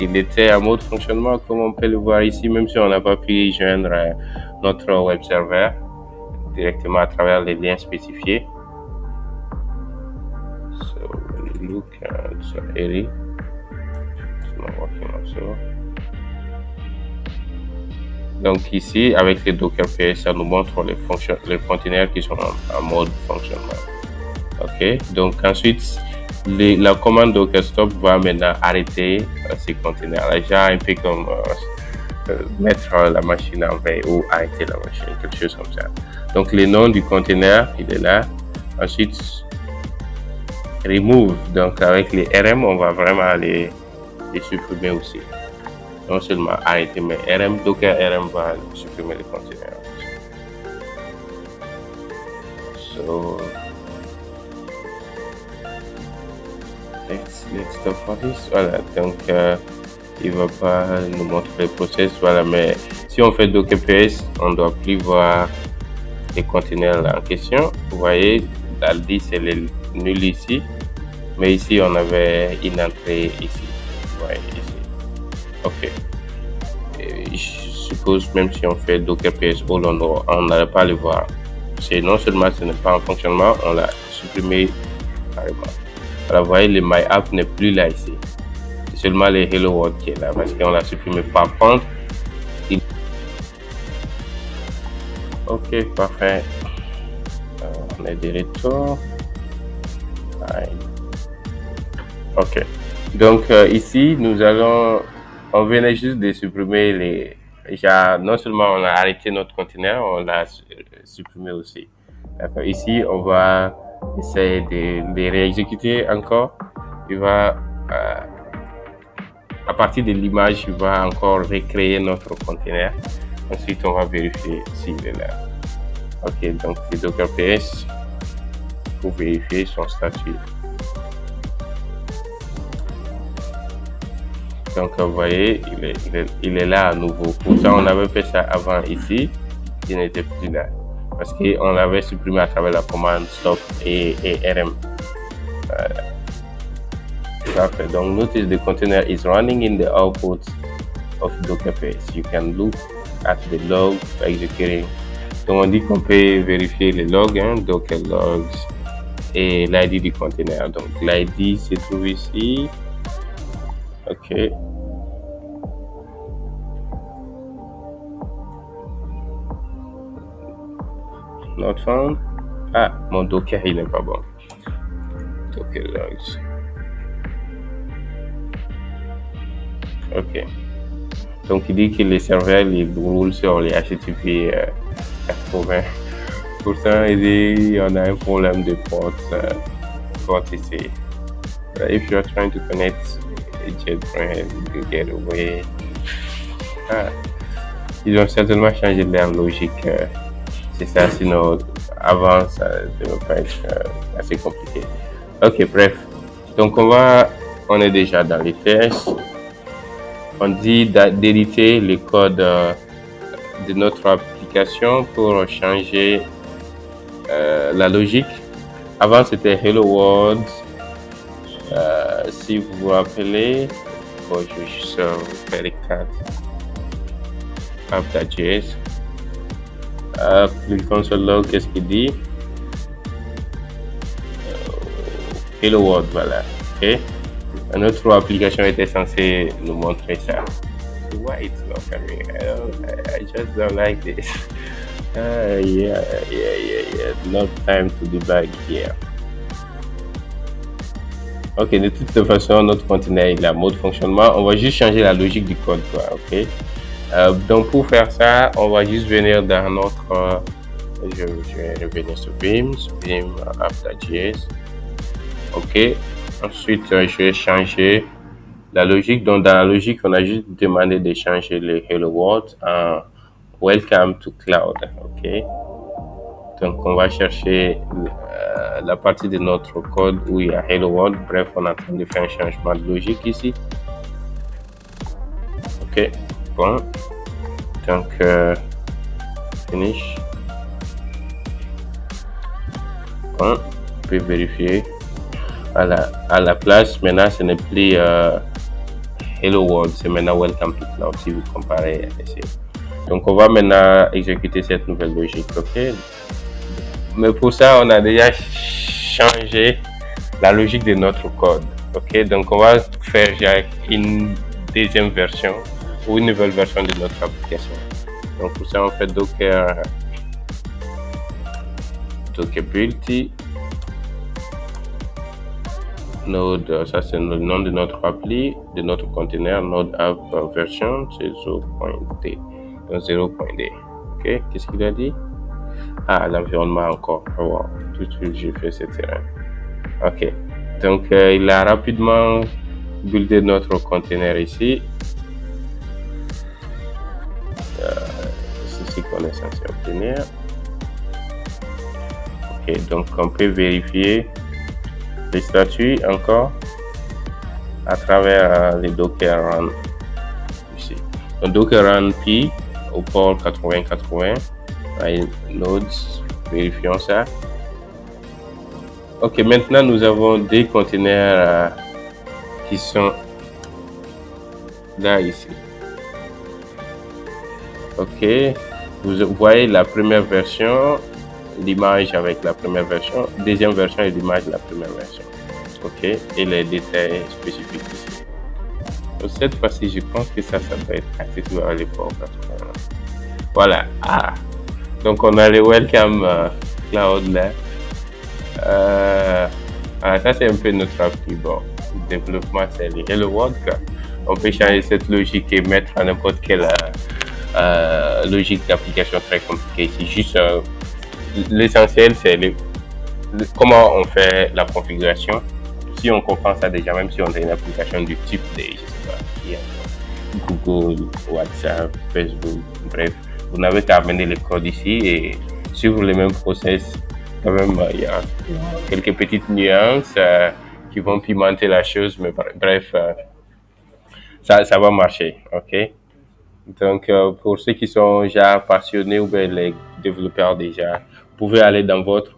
il était en mode fonctionnement comme on peut le voir ici, même si on n'a pas pu joindre notre web server directement à travers les liens spécifiés. So look at Eri. It's not working also. Donc ici, avec le Docker PS, ça nous montre les containers qui sont en mode fonctionnement. Ok, donc ensuite, la commande Docker stop va maintenant arrêter ces containers-là, genre un peu comme mettre la machine en veille ou arrêter la machine, quelque chose comme ça. Donc le nom du container, il est là. Ensuite, remove, donc avec les RM, on va vraiment les supprimer aussi. Non seulement arrêter, mais Docker RM va supprimer les containers. So, let's stop for this. Voilà, donc il va pas nous montrer le process, voilà, mais si on fait Docker PS, on ne doit plus voir les containers en question. Vous voyez, l'ALDI c'est le nul ici, mais ici on avait une entrée ici. Vous voyez ici. Ok. Et je suppose même si on fait Docker PS All, on n'allait pas le voir. C'est non seulement ce n'est pas en fonctionnement, on l'a supprimé carrément. Alors vous voyez, le My App n'est plus là ici. C'est seulement le Hello World qui est là parce qu'on l'a supprimé. Par contre, ok, parfait. On est de retour. Ok. Donc ici, on venait juste de supprimer non seulement on a arrêté notre container, on l'a supprimé aussi. D'accord. Ici, on va essayer de réexécuter encore. Il va, à partir de l'image, il va encore recréer notre container. Ensuite, on va vérifier s'il est là. Ok, donc c'est Docker PS pour vérifier son statut. Donc vous voyez, il est là à nouveau. Pourtant, on avait fait ça avant ici, il n'était plus là. Parce qu'on l'avait supprimé à travers la commande stop et RM. Parfait. Donc notice the container is running in the output of Docker PS. You can look at the log by executing. Donc on dit qu'on peut vérifier les logs, Docker logs et l'ID du container. Donc l'ID se trouve ici. Ok. Not found. Ah, mon Docker il n'est pas bon. Docker logs. Ok. Donc il dit que les serveurs ils roulent sur les HTTP 80. Pourtant il dit on a un problème de port ici. If you are trying to connect JetBrains, you get away. Ils ont certainement changé leur logique C'est ça, sinon avant ça devait pas être assez compliqué. Ok, bref. Donc on est déjà dans les tests. On dit d'éditer les codes de notre application pour changer la logique. Avant c'était Hello World. Si vous vous rappelez, je vais juste faire les cartes. App.js. Le console log, qu'est-ce qu'il dit? Hello World, voilà. Ok. Notre application était censée nous montrer ça. Why it's not coming? I just don't like this. Yeah. Not time to debug here. Ok, de toute façon, notre conteneur il a mode fonctionnement. On va juste changer la logique du code, quoi. Ok. Donc pour faire ça, on va juste venir dans notre. Je vais revenir sur Vim app.js. Ok. Ensuite, je vais changer la logique. Donc dans la logique, on a juste demandé de changer le Hello World en Welcome to Cloud. Ok. Donc on va chercher la partie de notre code où il y a Hello World. Bref, on est en train de faire un changement de logique ici. Ok, bon. Donc, finish. Bon, on peut vérifier. Voilà, à la place, maintenant, ce n'est plus Hello World, c'est maintenant Welcome to Cloud si vous comparez ici. Donc, on va maintenant exécuter cette nouvelle logique. Ok. Mais pour ça, on a déjà changé la logique de notre code. Ok, donc on va faire une deuxième version ou une nouvelle version de notre application. Donc pour ça, on fait docker build node, ça c'est le nom de notre appli, de notre container, node app version, c'est 0.d. Donc 0.d. Ok, qu'est-ce qu'il a dit? Ah, l'environnement encore. Wow, tout de suite j'ai fait cette erreur. Ok, donc il a rapidement buildé notre container ici. C'est ici qu'on est censé obtenir. Ok, donc on peut vérifier les statuts encore à travers les docker run ici. Donc docker run p au port 8080. Nodes, vérifions ça. Ok, maintenant nous avons des conteneurs qui sont là ici. Ok, vous voyez la première version, l'image avec la première version, deuxième version et l'image de la première version. Ok, et les détails spécifiques ici. Donc cette fois-ci, je pense que ça peut être accessible à l'époque. Voilà. Ah. Donc on a le Welcome Cloud là. Ça c'est un peu notre appli. Bon, le développement c'est le Hello World. On peut changer cette logique et mettre à n'importe quelle logique d'application très compliquée ici. Juste l'essentiel c'est comment on fait la configuration. Si on comprend ça déjà, même si on a une application du type de, je sais pas, Google, WhatsApp, Facebook, bref. Vous n'avez qu'à amener le code ici et suivre les mêmes process. Quand même, il y a quelques petites nuances qui vont pimenter la chose, mais bref, ça va marcher. Ok. Donc, pour ceux qui sont déjà passionnés ou bien les développeurs déjà, vous pouvez aller dans votre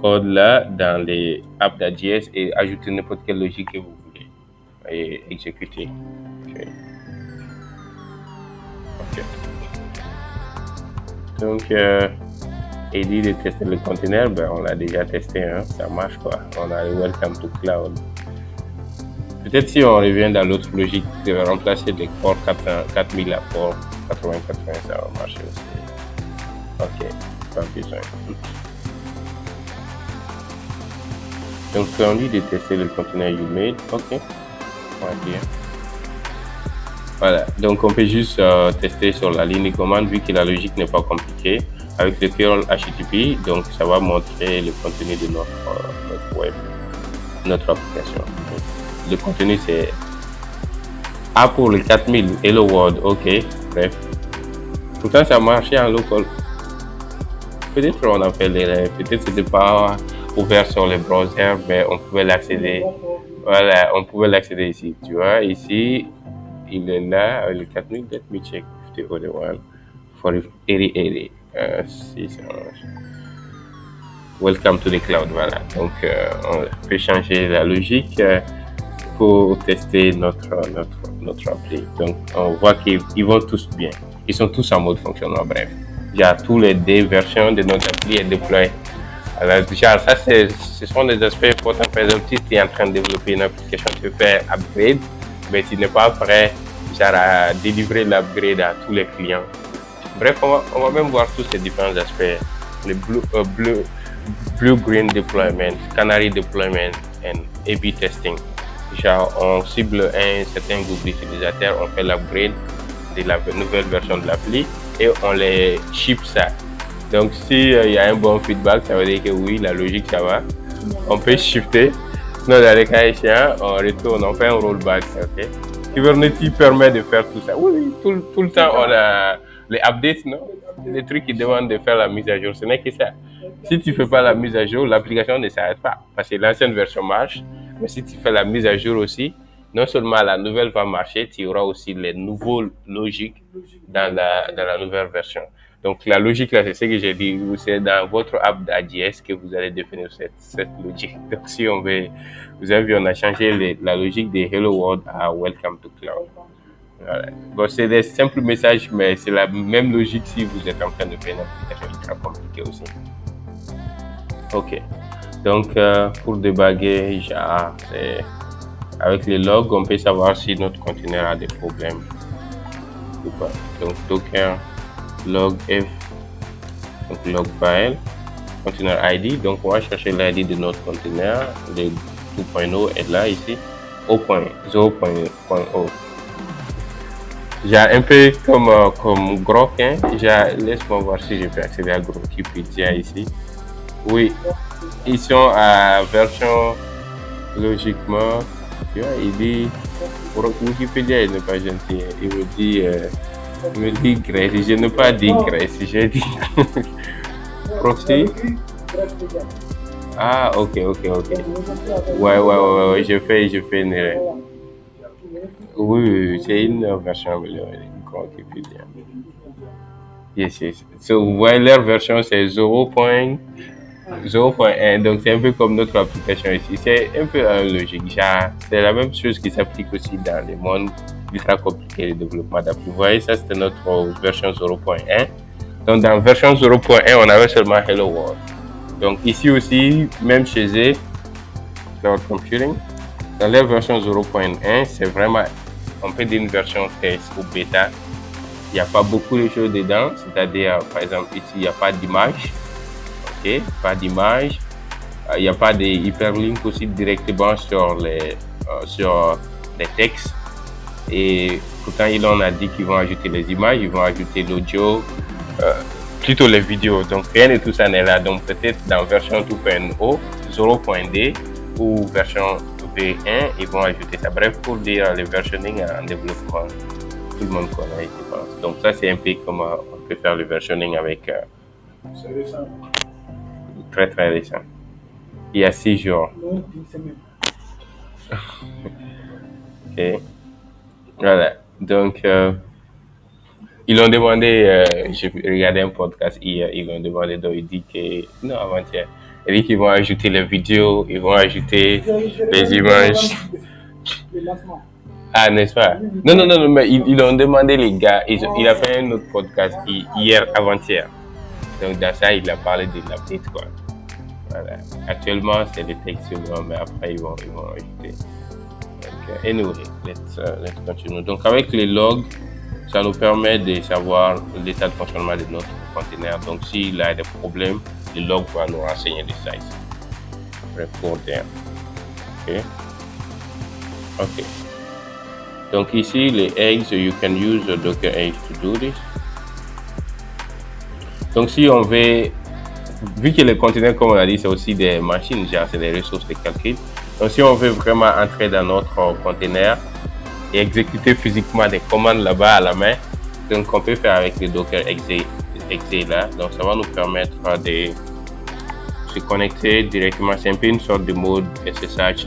code là, dans les app.js et ajouter n'importe quelle logique que vous voulez et exécuter. Ok. Donc, il dit de tester le container, on l'a déjà testé, hein, ça marche quoi. On a le Welcome to Cloud. Peut-être si on revient dans l'autre logique de remplacer les ports 4000 à port 8080, ça va marcher aussi. Ok, pas besoin. Donc, on dit de tester le container you made. Ok, on va dire. Voilà, donc on peut juste tester sur la ligne de commande vu que la logique n'est pas compliquée. Avec le curl HTTP, donc ça va montrer le contenu de notre web, notre application. Donc, le contenu c'est A pour les 4000, Hello World, ok, bref. Pourtant ça marchait en local. peut-être on a fait l'erreur, peut-être c'était pas ouvert sur le browser, mais on pouvait l'accéder. Voilà, on pouvait l'accéder ici. Tu vois, ici, il est là, le 4000, let me check if the other one. For 8080. Welcome to the cloud, voilà. Donc, on peut changer la logique pour tester notre appli. Donc, on voit qu'ils vont tous bien. Ils sont tous en mode fonctionnement, bref. Genre, tous les deux versions de notre appli est déployée. Alors, genre, ça, ce sont des aspects importants. Par exemple, si tu es en train de développer une application, tu veux faire upgrade, mais tu n'es pas prêt genre, à délivrer l'upgrade à tous les clients. Bref, on va même voir tous ces différents aspects. Le blue-green deployment, canary deployment and A/B testing. Genre, on cible un certain groupe d'utilisateurs, on fait l'upgrade de la nouvelle version de l'appli et on les ship ça. Donc, s'il y a un bon feedback, ça veut dire que oui, la logique, ça va. On peut shifter. Sinon, dans les cas échéants, on retourne, on fait un rollback. Okay? Kubernetes permet de faire tout ça. Oui, tout le temps, on a les updates, non? Les trucs qui demandent de faire la mise à jour, ce n'est que ça. Si tu ne fais pas la mise à jour, l'application ne s'arrête pas. Parce que l'ancienne version marche, mais si tu fais la mise à jour aussi, non seulement la nouvelle va marcher, tu auras aussi les nouveaux logiques dans la nouvelle version. Donc la logique là, c'est ce que j'ai dit, c'est dans votre app d'AJS que vous allez définir cette logique. Donc si vous avez vu, on a changé la logique de Hello World à Welcome to Cloud. Voilà. Bon, c'est des simples messages, mais c'est la même logique si vous êtes en train de faire une application ultra compliquée aussi. Ok. Donc pour débugger, genre, avec les logs, on peut savoir si notre conteneur a des problèmes ou pas. Donc Docker log f, donc log file, container ID. Donc on va chercher l'ID de notre conteneur. Le 2.0 est là ici, 0.0. J'ai un peu comme Grok, hein. Laisse-moi voir si je peux accéder à Grokipedia ici. Oui, ils sont à version logiquement. Tu vois, il dit Wikipédia, il n'est pas gentil. Il me dit Grèce. Je n'ai pas dit Grèce, j'ai dit Proxy. Ah, ok. Ouais, je fais une erreur. Oui, c'est une version améliorée de Wikipédia. Yes. So, vous voyez, leur version, c'est 0.1, donc c'est un peu comme notre application ici. C'est un peu logique. C'est la même chose qui s'applique aussi dans le monde ultra compliqué de développement d'appli. Vous voyez, ça c'était notre version 0.1. Donc dans version 0.1, on avait seulement Hello World. Donc ici aussi, même chez eux, Cloud Computing, dans leur version 0.1, c'est vraiment, on peut dire une version test ou bêta. Il n'y a pas beaucoup de choses dedans, c'est-à-dire, par exemple, ici, il n'y a pas d'image. Ok, pas d'image. Il n'y a pas de hyperlink aussi directement sur les textes. Et pourtant, ils en ont dit qu'ils vont ajouter les images, ils vont ajouter l'audio, plutôt les vidéos. Donc, rien de tout ça n'est là. Donc, peut-être dans version 2.0, 0.d ou version V1, ils vont ajouter ça. Bref, pour dire le versionning en développement, tout le monde connaît, je pense. Donc, ça, c'est un peu comment on peut faire le versionning avec. C'est récent. Très récent. Il y a 6 jours. Non, une semaine. Ok. Voilà. Donc, ils ont demandé, j'ai regardé un podcast hier, ils ont demandé, donc il dit que, non, avant-hier, il dit qu'ils vont ajouter les vidéos, ils vont ajouter les images. Ah, n'est-ce pas? Non, mais ils ont demandé, les gars, il a fait un autre podcast hier, avant-hier. Donc, dans ça, il a parlé de l'update, quoi. Voilà. Actuellement, c'est le texte seulement, mais après, ils vont ajouter. Donc, anyway, let's continue. Donc, avec les logs, ça nous permet de savoir l'état de fonctionnement de notre conteneur. Donc, s'il a des problèmes, le log va nous renseigner de ça ici. Report there. Ok. Donc, ici, les eggs, you can use the Docker eggs to do this. Donc, si on veut, vu que les conteneurs, comme on a dit, c'est aussi des machines, genre c'est des ressources de calcul. Donc, si on veut vraiment entrer dans notre conteneur et exécuter physiquement des commandes là-bas à la main, donc on peut faire avec le Docker exe exe là. Donc ça va nous permettre de se connecter directement. C'est un peu une sorte de mode SSH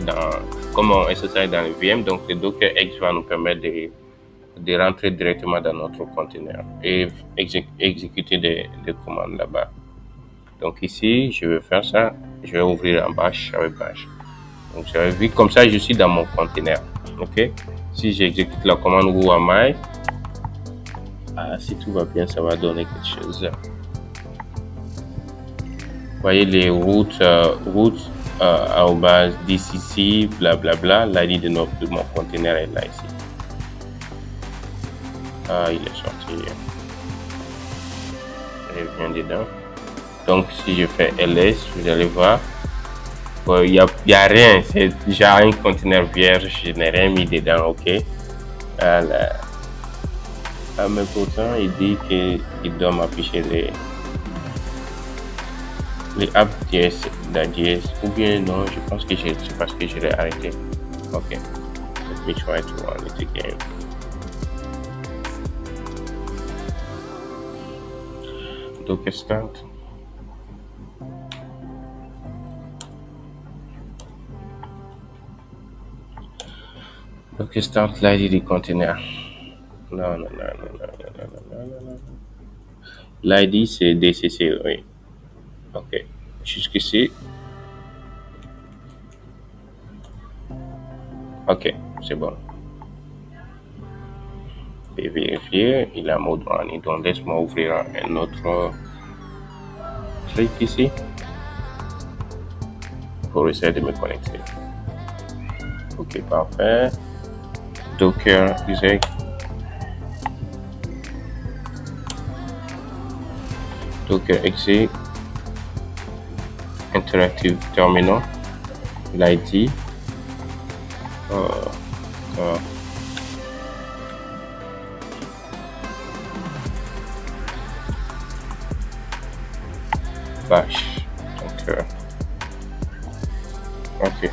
comme on SSH dans le VM. Donc le Docker X va nous permettre de rentrer directement dans notre conteneur et exécuter des commandes là-bas. Donc ici, je vais faire ça. Je vais ouvrir en bash avec bash. Donc j'avais vu comme ça, je suis dans mon conteneur. Ok. Si j'exécute la commande whoami, si tout va bien, ça va donner quelque chose. Vous voyez les routes DCC, blablabla. L'ID de mon conteneur est là ici. Il est sorti. Je viens dedans. Donc si je fais ls, vous allez voir, il y a rien, c'est déjà un conteneur vierge, je n'ai rien mis dedans, ok. Voilà. Mais pourtant il dit qu'il doit m'afficher les apps d'ADS, ou bien non, je pense que c'est parce que je l'ai arrêté. Ok, let me try to run it again. Docker start. Docker start l'ID du conteneur. Non. L'ID c'est DCC, oui. Ok, jusqu'ici. Ok, c'est bon. Je vais vérifier, il a mode running. Donc laisse-moi ouvrir un autre truc ici pour essayer de me connecter. Ok, parfait. Docker exec. Docker exec. Interactive terminal. l'ID. Bash. Donc, ok.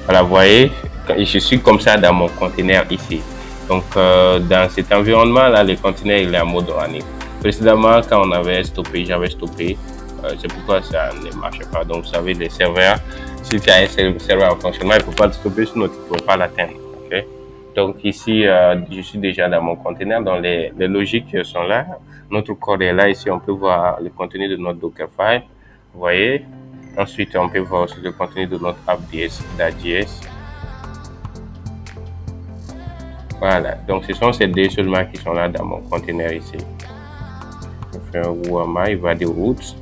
Voilà, vous voyez, je suis comme ça dans mon conteneur ici. Donc, dans cet environnement-là, le conteneur il est en mode running. Précédemment, quand on avait stoppé, j'avais stoppé. C'est pourquoi ça ne marchait pas. Donc, vous savez, les serveurs, si tu as un serveur en fonctionnement, il ne faut pas le stopper, sinon tu ne peux pas l'atteindre. Okay? Donc, ici, je suis déjà dans mon conteneur. Donc, les logiques sont là. Notre code est là. Ici, on peut voir le contenu de notre Dockerfile. Vous voyez? Ensuite, on peut voir aussi le contenu de notre app d'ADS. Voilà. Donc, ce sont ces deux seulement qui sont là dans mon conteneur ici. Je fais whoami, il va des routes.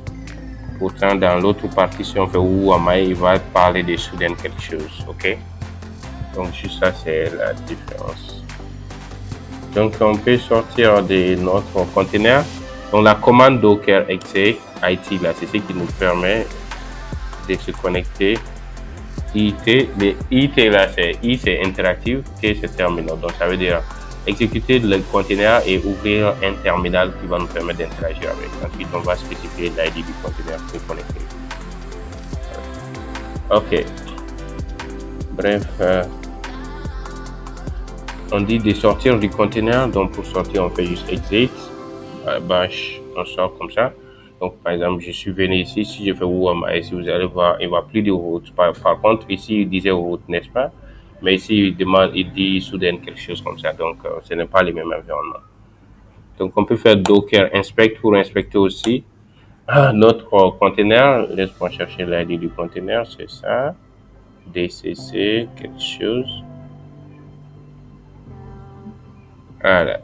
Pourtant, dans l'autre partie, si on fait whoami, il va parler de soudain quelque chose. OK? Donc, juste ça, c'est la différence. Donc, on peut sortir de notre conteneur. Donc, la commande docker exec IT, là, c'est ce qui nous permet de se connecter. IT, le IT là, c'est interactive, T c'est terminal. Donc, ça veut dire exécuter le conteneur et ouvrir un terminal qui va nous permettre d'interagir avec. Ensuite, on va spécifier l'ID du conteneur pour connecter. Ok. Bref, on dit de sortir du conteneur. Donc, pour sortir, on fait juste exit. Bash, on sort comme ça. Donc, par exemple, je suis venu ici. Si je fais whoami, ici, vous allez voir, il ne va plus de route. Par contre, ici, il disait route, n'est-ce pas? Mais ici, il dit soudain quelque chose comme ça. Donc, ce n'est pas le même environnement. Donc, on peut faire docker inspect pour inspecter aussi notre conteneur. Laisse-moi chercher l'ID du conteneur. C'est ça. DCC, quelque chose. Voilà.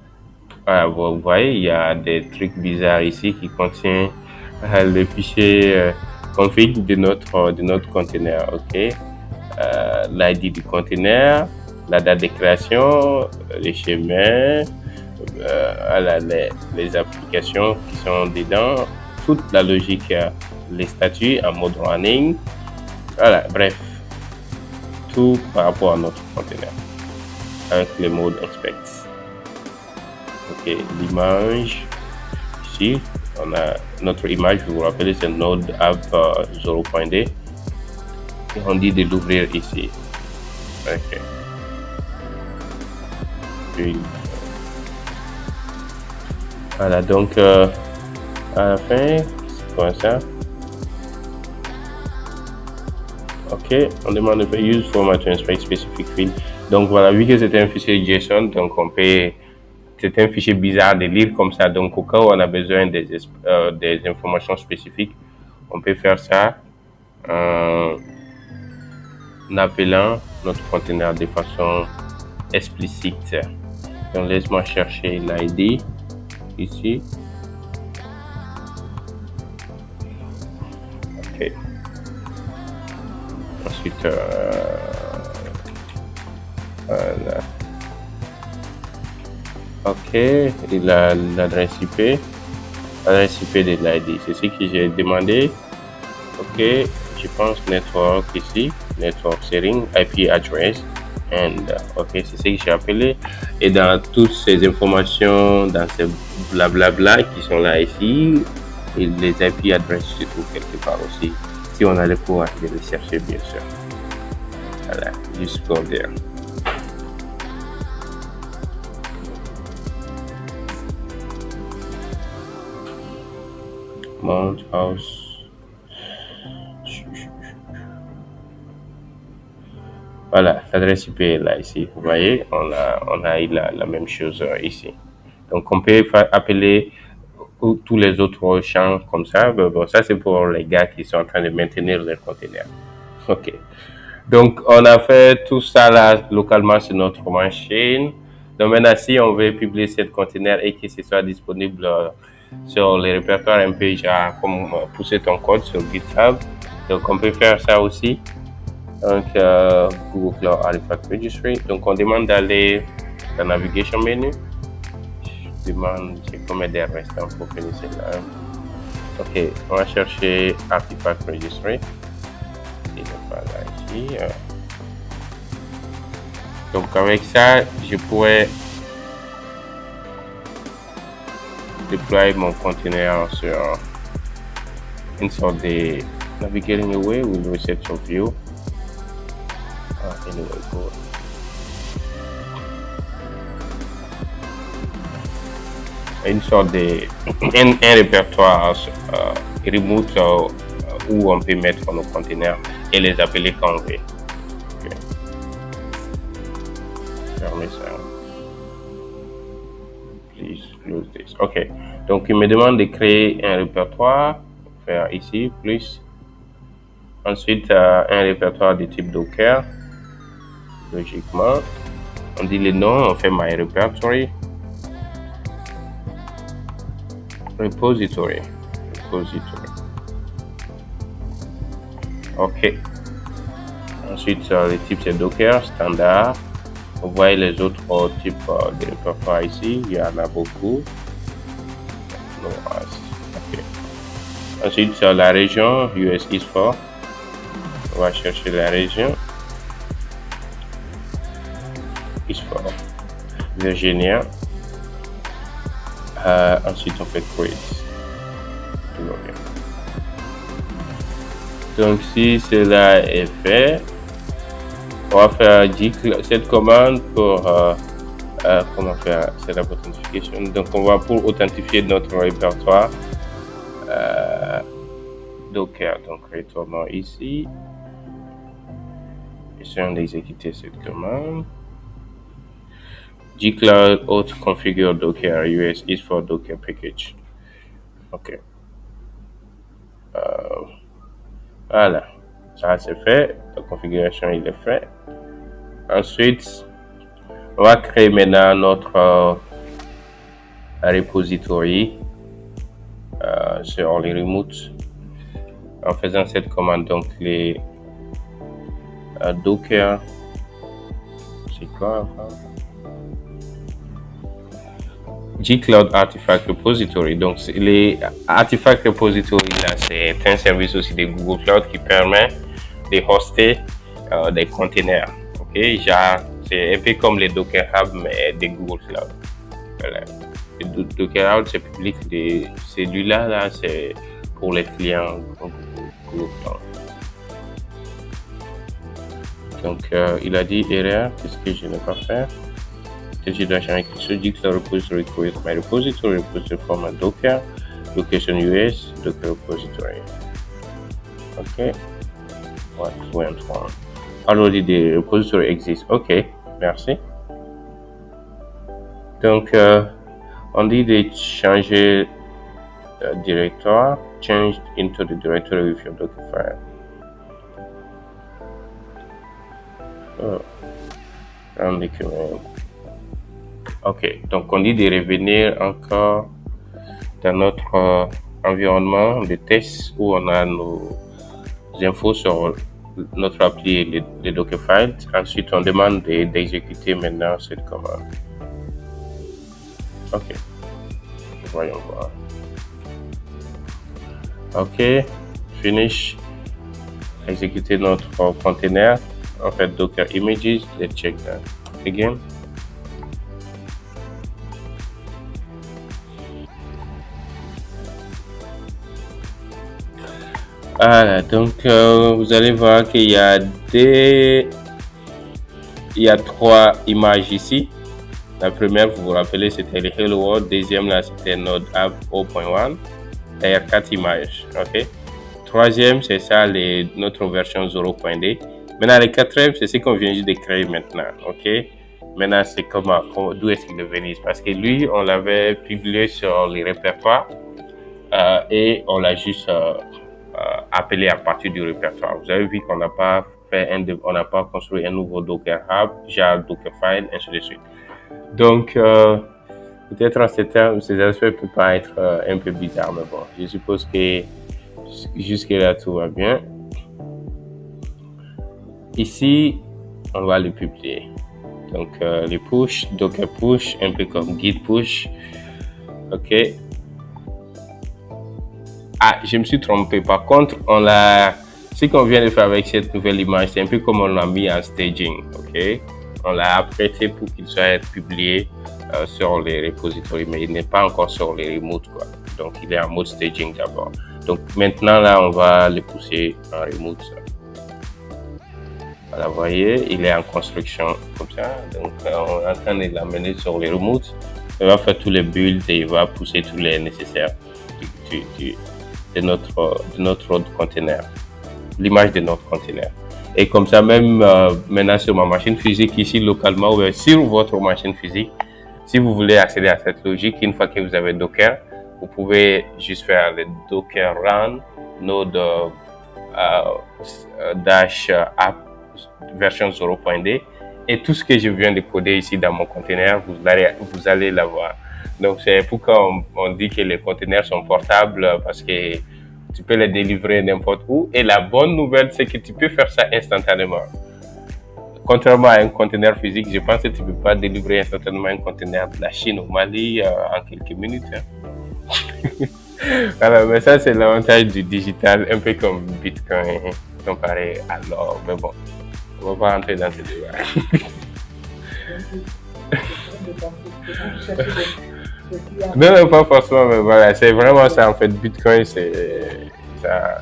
Voilà, vous voyez, il y a des trucs bizarres ici qui contiennent le fichier config de notre conteneur. OK. L'ID du conteneur, la date de création, les chemins, les applications qui sont dedans, toute la logique, les statuts en mode running. Voilà, bref, tout par rapport à notre conteneur avec le mode inspect. Ok, l'image ici, on a notre image, vous vous rappelez, c'est Node App 0.d. Et on dit de l'ouvrir ici. Ok. Puis, Voilà, donc à la fin, c'est quoi ça? Ok, on demande de use format to inspect specific field. Donc voilà, vu que c'est un fichier JSON, donc c'est un fichier bizarre de lire comme ça. Donc au cas où on a besoin des informations spécifiques, on peut faire ça en appelant notre conteneur de façon explicite. Donc laisse-moi chercher l'ID ici. Ok. Ensuite, voilà. Ok, il a l'adresse IP. L'adresse IP de l'ID, c'est ce que j'ai demandé. Ok, je pense network ici, network setting, IP address, and ok, c'est ce que j'ai appelé. Et dans toutes ces informations, dans ces blablabla qui sont là ici, et les IP address se trouvent quelque part aussi. Si on a le pouvoir de les chercher, bien sûr. Voilà, just go there. Mount house. Voilà, l'adresse IP est là ici. Vous voyez, on a la même chose ici. Donc on peut appeler tous les autres champs comme ça. Bon, ça c'est pour les gars qui sont en train de maintenir leur conteneur. Ok. Donc on a fait tout ça là localement sur notre machine. Donc maintenant si on veut publier ce conteneur et que ce soit disponible sur les répertoires MP, genre comme pousser ton code sur GitHub. Donc on peut faire ça aussi. Donc Google Cloud Artifact Registry. Donc on demande d'aller dans la navigation menu. Je demande j'ai combien d'heures restant pour finir cela. Ok, on va chercher Artifact Registry. Et voilà ici. Donc avec ça, je pourrais déployer mon conteneur sur une sorte de navigating away with reset your view. Anyway, go. Une sorte de un répertoire remote où on peut mettre nos conteneurs et les appeler quand on veut. Okay. Fermez ça. Please close this. Ok. Donc il me demande de créer un répertoire. Faire ici plus. Ensuite un répertoire de type Docker. Logiquement, on dit le nom, on fait my repertory. Repository. Ok. Ensuite, le type c'est Docker, standard. Vous voyez les autres types de répertoires ici. Il y en a beaucoup. Okay. Ensuite, la région US East 4. On va chercher la région. East 4. Virginia. Ensuite, on fait create. Donc, si cela est fait, on va faire cette commande pour comment faire setup authentication. Donc, on va pour authentifier notre répertoire Docker. Donc, retournons ici. Essayons d'exécuter cette commande. Gcloud auth configure Docker US is for Docker package. Ok. Voilà, ça c'est fait. La configuration il est fait. Ensuite, on va créer maintenant notre repository sur les remotes en faisant cette commande. Donc les Docker, c'est quoi enfin? Gcloud Artifact Repository. Donc, les Artifact Repository, là, c'est un service aussi de Google Cloud qui permet de hoster des containers. Ok, genre, c'est un peu comme les Docker Hub, mais de Google Cloud. Voilà. Le Docker Hub, c'est public. Celui-là, là, c'est pour les clients Google Cloud. Donc, il a dit erreur, qu'est-ce que je n'ai pas fait? que je dois changer quelque chose. Dit que le repository create my repository format Docker, location US, Docker repository. OK. What went wrong? Already the repository exists. OK, merci. Donc, on dit de changer directoire, change into the directory with your Docker file. Un document. OK, donc on dit de revenir encore dans notre environnement de test où on a nos infos sur notre appli et les Dockerfiles. Ensuite, on demande d'exécuter maintenant cette commande. OK, voyons voir. OK, finish. Exécuter notre container. En fait, Docker images. Let's check that again. Voilà, donc vous allez voir qu'il y a 3 images ici. La première, vous vous rappelez, c'était le Hello World. Deuxième, là, c'était Node App 0.1. Il y a 4 images. OK. Troisième, c'est ça, notre version 0.d. Maintenant, le quatrième, c'est ce qu'on vient juste de créer maintenant. OK. Maintenant, c'est d'où est-ce qu'il est venu? Parce que lui, on l'avait publié sur les répertoires et on l'a juste appelé à partir du répertoire. Vous avez vu qu'on n'a pas construit un nouveau Docker Hub, genre Dockerfile, ainsi de suite. Donc, peut-être en ces aspects peuvent paraître un peu bizarres, mais bon, je suppose que jusque-là, tout va bien. Ici, on va le publier. Donc, les push, Docker push, un peu comme Git push. OK. Ah, je me suis trompé. Par contre, ce qu'on vient de faire avec cette nouvelle image, c'est un peu comme on l'a mis en staging. OK. On l'a apprêté pour qu'il soit publié sur les repositories, mais il n'est pas encore sur les remotes, quoi. Donc, il est en mode staging d'abord. Donc, maintenant, là, on va le pousser en remote. Voilà, vous voyez, il est en construction comme ça. Donc, on est en train de l'amener sur les remotes. Il va faire tous les builds et il va pousser tous les nécessaires de notre container, l'image de notre container. Et comme ça, même maintenant sur ma machine physique, ici localement, ou sur votre machine physique, si vous voulez accéder à cette logique, une fois que vous avez Docker, vous pouvez juste faire le Docker run node dash app version 0.d et tout ce que je viens de coder ici dans mon container, vous allez l'avoir. Donc c'est pourquoi on dit que les containers sont portables, parce que tu peux les délivrer n'importe où. Et la bonne nouvelle, c'est que tu peux faire ça instantanément. Contrairement à un container physique, je pense que tu ne peux pas délivrer instantanément un container de la Chine au Mali en quelques minutes. Voilà, mais ça, c'est l'avantage du digital, un peu comme Bitcoin comparé à l'or. Mais bon, on va pas rentrer dans ce débat. Non, pas forcément, mais voilà, c'est vraiment ça en fait. Bitcoin, c'est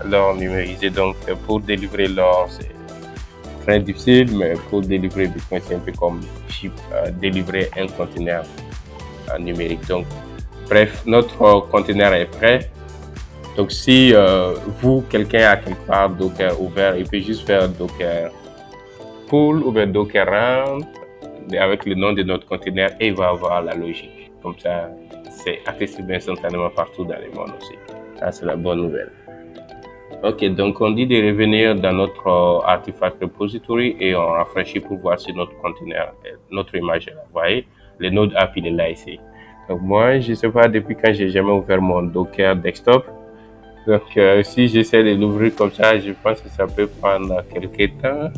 l'or numérisé. Donc, pour délivrer l'or, c'est très difficile, mais pour délivrer Bitcoin, c'est un peu comme délivrer un conteneur numérique. Donc, bref, notre conteneur est prêt. Donc, si quelqu'un a quelque part Docker ouvert, il peut juste faire Docker pull ou bien Docker run avec le nom de notre conteneur et il va avoir la logique. Comme ça, c'est accessible instantanément partout dans le monde aussi. Ça, c'est la bonne nouvelle. OK, donc on dit de revenir dans notre artifact repository et on rafraîchit pour voir si notre conteneur, notre image est là. Vous voyez, le node app, il est là ici. Donc moi, je ne sais pas depuis quand j'ai jamais ouvert mon Docker desktop. Donc si j'essaie de l'ouvrir comme ça, je pense que ça peut prendre quelques temps.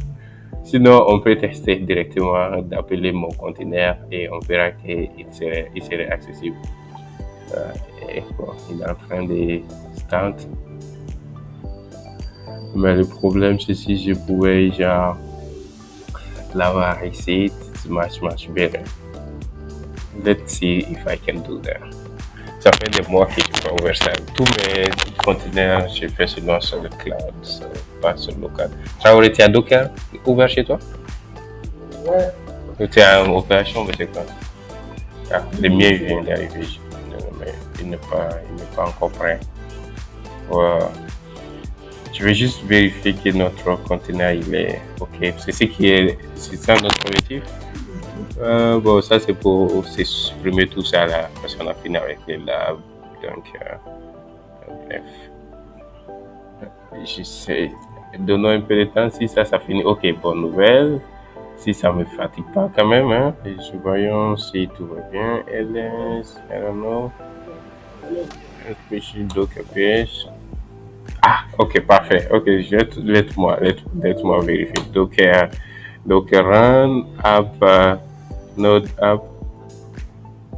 Sinon, on peut tester directement d'appeler mon conteneur et on verra qu'il serait accessible. Et bon, il est en train de start. Mais le problème, c'est si je pouvais genre l'avoir ici, it's much better. Let's see if I can do that. Ça fait des mois que je n'ai pas ouvert ça. Tous mes conteneurs, je fais seulement sur le cloud, pas sur le local. Ça aurait été à Docker ouvert chez toi? Ouais. Tu es en opération, mais c'est quoi? Ah, le mien vient d'arriver, mais il n'est pas encore prêt. Ouais. Je vais juste vérifier que notre conteneur il est OK. C'est ça notre objectif. Bon, ça c'est pour supprimer tout ça là, parce qu'on a fini avec les labs. Donc, bref, j'essaie. Donnons un peu de temps. Si ça finit, OK, bonne nouvelle. Si ça me fatigue pas quand même, hein. Et voyons si tout va bien. LS, I don't know. Docker page. Ah, OK, parfait. OK, laisse-moi vérifier. Docker run, app, node app.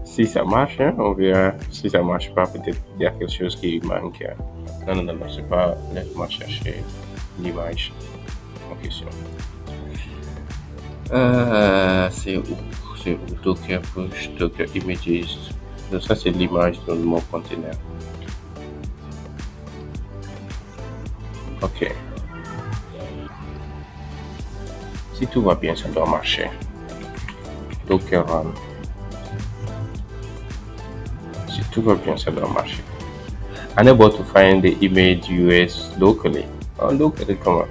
Si ça marche, hein, on verra. Si ça marche pas, peut-être il y a quelque chose qui manque. Non, c'est pas. Laisse-moi chercher l'image en question. C'est où? Docker push, Docker images. Donc ça, c'est l'image de mon conteneur. OK. Si tout va bien, ça doit marcher. Docker run. Si tout va bien, ça doit marcher. Unable to find the image US locally. Oh, locally, come on.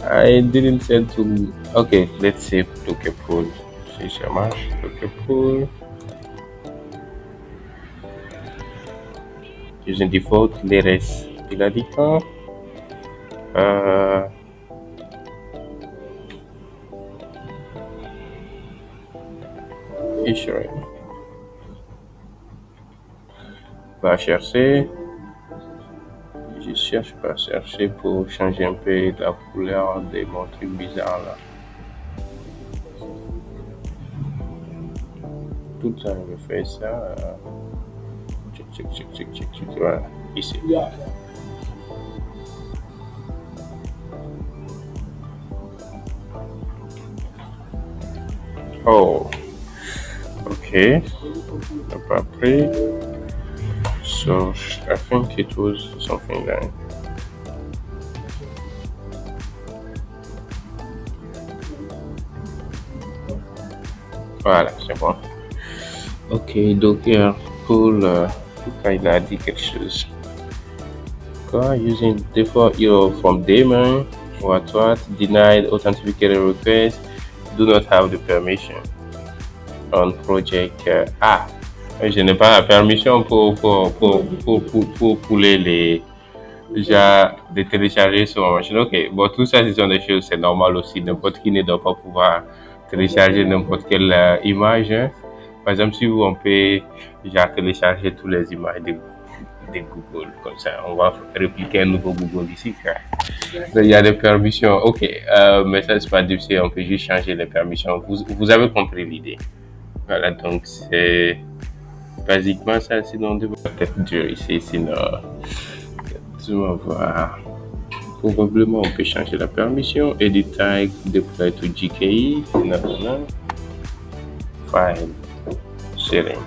I didn't send to. Okay, let's save Docker pull. Si ça marche, Docker pull. Using default, ls. Il a dit quoi? Sure. Va chercher. Je cherche pas chercher pour changer un peu la couleur de mon truc bizarre là. Tout le temps je fais ça. Check. Voilà, ici. Oh, okay. Pas pris. So I think it was something like. Voilà, c'est bon. Ok, Docker pull. Il a dit quelque chose. Quoi? Using default from daemon. What? Denied authenticated request. Do not have the permission on project. Je n'ai pas la permission pour pouler de télécharger sur ma machine. Ok, bon, tout ça, ce sont des choses, c'est normal aussi. N'importe qui ne doit pas pouvoir télécharger n'importe quelle image. Hein. Par exemple, si on peut télécharger toutes les images de Google, comme ça, on va répliquer un nouveau Google ici. Il y a des permissions, ok, mais ça, c'est pas difficile, on peut juste changer les permissions. Vous avez compris l'idée. Voilà, donc c'est basiquement ça, sinon on devrait peut-être dur ici, sinon tu vas voir. Probablement on peut changer la permission, edit type, deploy to GKE, file, setting,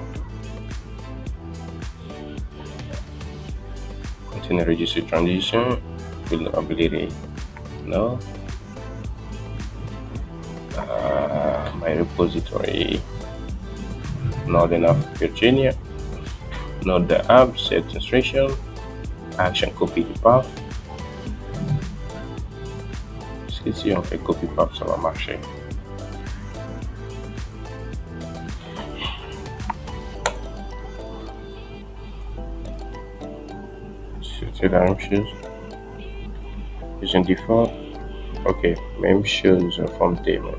container register transition, vulnerability, no, my repository, Northern of Virginia, node the app, set instruction, action copy the path. Parce que si on fait copy path, ça va marcher. C'est la même chose. Using default. Ok, même chose from daemon.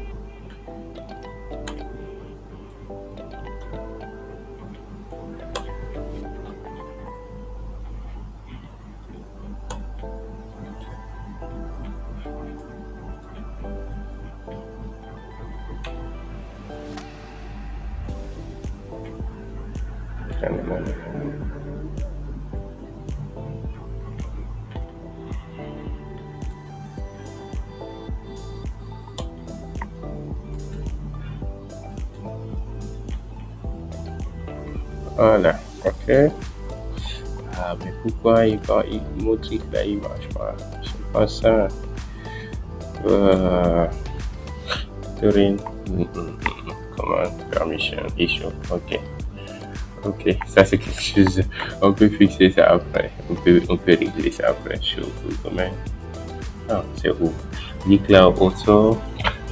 Voilà, ok. Ah, mais pourquoi il motif là, il marche pas? C'est pas ça. command permission issue. Ok, ça c'est quelque chose. On peut fixer ça après. On peut régler ça après. Show full command. Ah, c'est où? Declare auto,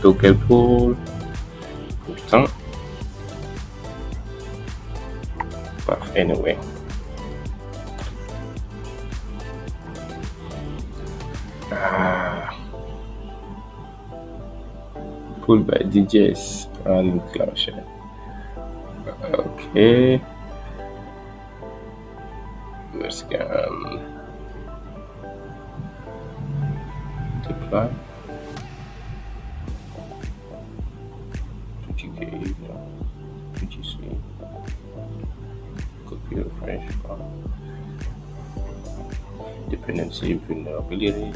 token pool. Pourtant. Anyway. Pulled by DJs and cloud share. Okay. Let's go. Deploy. Copy refresh. Dependency vulnerability.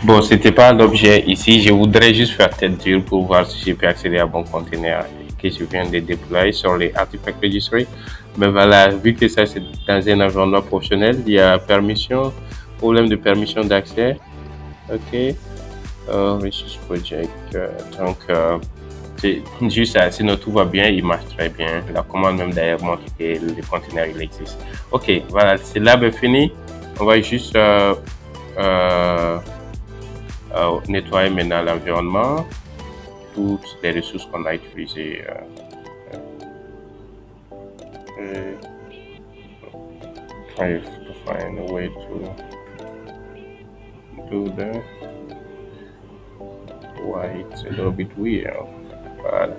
Bon, c'était pas l'objet ici. Je voudrais juste faire tête dure pour voir si je peux accéder à mon conteneur que je viens de déployer sur les Artifact Registry. Mais voilà, vu que ça c'est dans un environnement professionnel, il y a permission, problème de permission d'accès. Ok. Resource Project. Donc, c'est juste ça. Sinon, tout va bien, il marche très bien. La commande même d'ailleurs montre que le conteneur il existe. Ok, voilà, c'est là fini. On va juste nettoyer maintenant l'environnement, toutes les ressources qu'on a utilisées. Try to find a way to do that. Why it's a little bit weird. Voilà.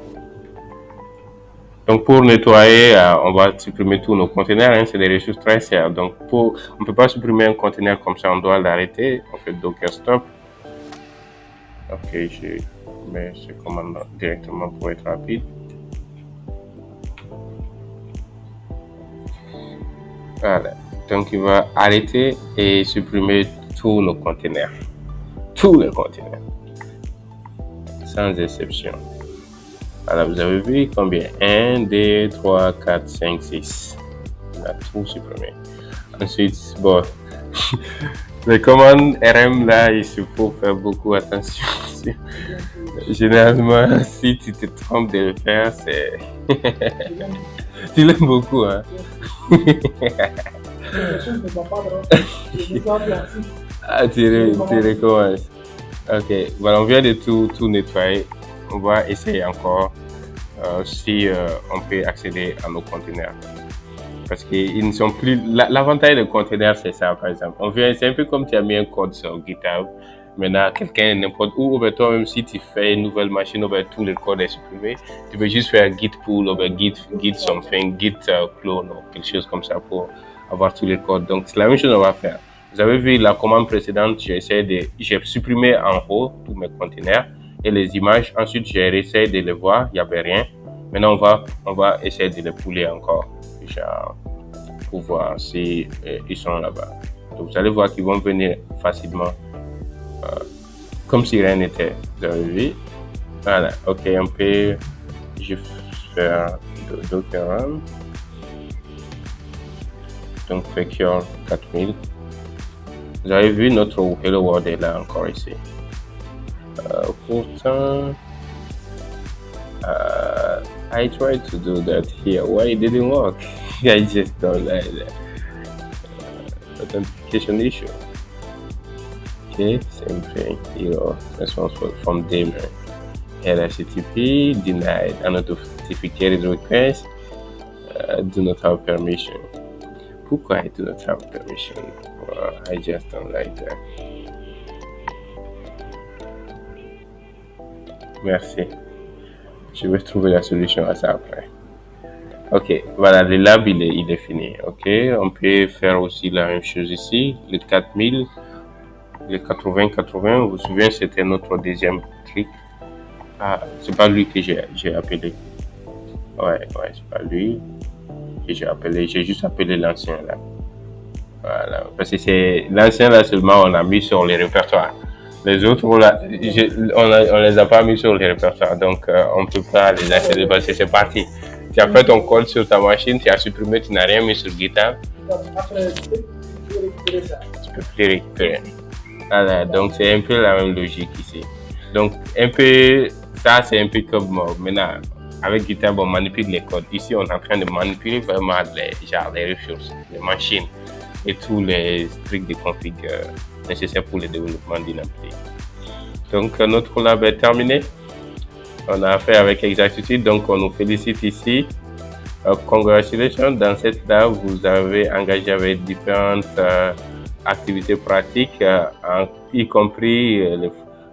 Donc pour nettoyer, on va supprimer tous nos conteneurs. Hein, c'est des ressources très chères. Donc on ne peut pas supprimer un conteneur comme ça. On doit l'arrêter. On fait docker stop. Ok, je mets ce commande directement pour être rapide. Voilà. Donc il va arrêter et supprimer tous nos conteneurs. Tous les conteneurs. Sans exception. Voilà, vous avez vu combien? 1, 2, 3, 4, 5, 6. On a tout supprimé. Ensuite, bon, les commandes RM là, il faut faire beaucoup attention. Généralement, si tu te trompes de le faire, c'est. Tu l'aimes beaucoup, hein? Ah, tu recommences. Ok, voilà, on vient de tout nettoyer. On va essayer encore si on peut accéder à nos conteneurs. Parce qu'ils ne sont plus. L'avantage des conteneurs, c'est ça, par exemple. C'est un peu comme tu as mis un code sur GitHub. Maintenant, quelqu'un, n'importe où, ou toi-même, si tu fais une nouvelle machine, tout le code est supprimé, tu peux juste faire git pull, ou git something, git clone, ou quelque chose comme ça pour avoir tous les codes. Donc, c'est la même chose qu'on va faire. Vous avez vu la commande précédente, j'ai supprimé en haut tous mes conteneurs et les images. Ensuite, j'ai essayé de les voir, il n'y avait rien. Maintenant, on va essayer de les pouler encore, déjà, pour voir si ils sont là-bas. Donc, vous allez voir qu'ils vont venir facilement, comme si rien n'était. Vous avez vu? Voilà, ok, on peut juste faire Docker Run. Donc, Secure 4000. Vous avez vu notre Hello World est là encore ici. Pourtant, I tried to do that here. Why it didn't work? I just don't like that. Authentication issue. Okay, same thing. Response from daemon. HTTP denied. Unauthenticated request. Do not have permission. Pourquoi I do not have permission? I just don't like that. Merci. Je vais trouver la solution à ça après. Ok, voilà, le lab il est fini. Ok, on peut faire aussi la même chose ici. Le 4000, le 80-80, vous vous souvenez, c'était notre deuxième clic. Ah, c'est pas lui que j'ai appelé. Ouais, c'est pas lui que j'ai appelé. J'ai juste appelé l'ancien là. Voilà, parce que c'est l'ancien là seulement on a mis sur les répertoires. Les autres, on les a pas mis sur les répertoires, donc on peut pas les accéder parce que c'est parti. Tu as fait ton code sur ta machine, tu as supprimé, tu n'as rien mis sur GitHub. Après, je vais récupérer ça. plus récupérer. Voilà, donc c'est un peu la même logique ici. Donc un peu, ça c'est un peu comme maintenant avec GitHub on manipule les codes. Ici on est en train de manipuler vraiment les ressources, les machines et tous les trucs de config nécessaires pour le développement d'une appli. Donc notre lab est terminé. On a fait avec exactitude, donc on nous félicite ici. Congratulations, dans cette lab, vous avez engagé avec différentes activités pratiques, y compris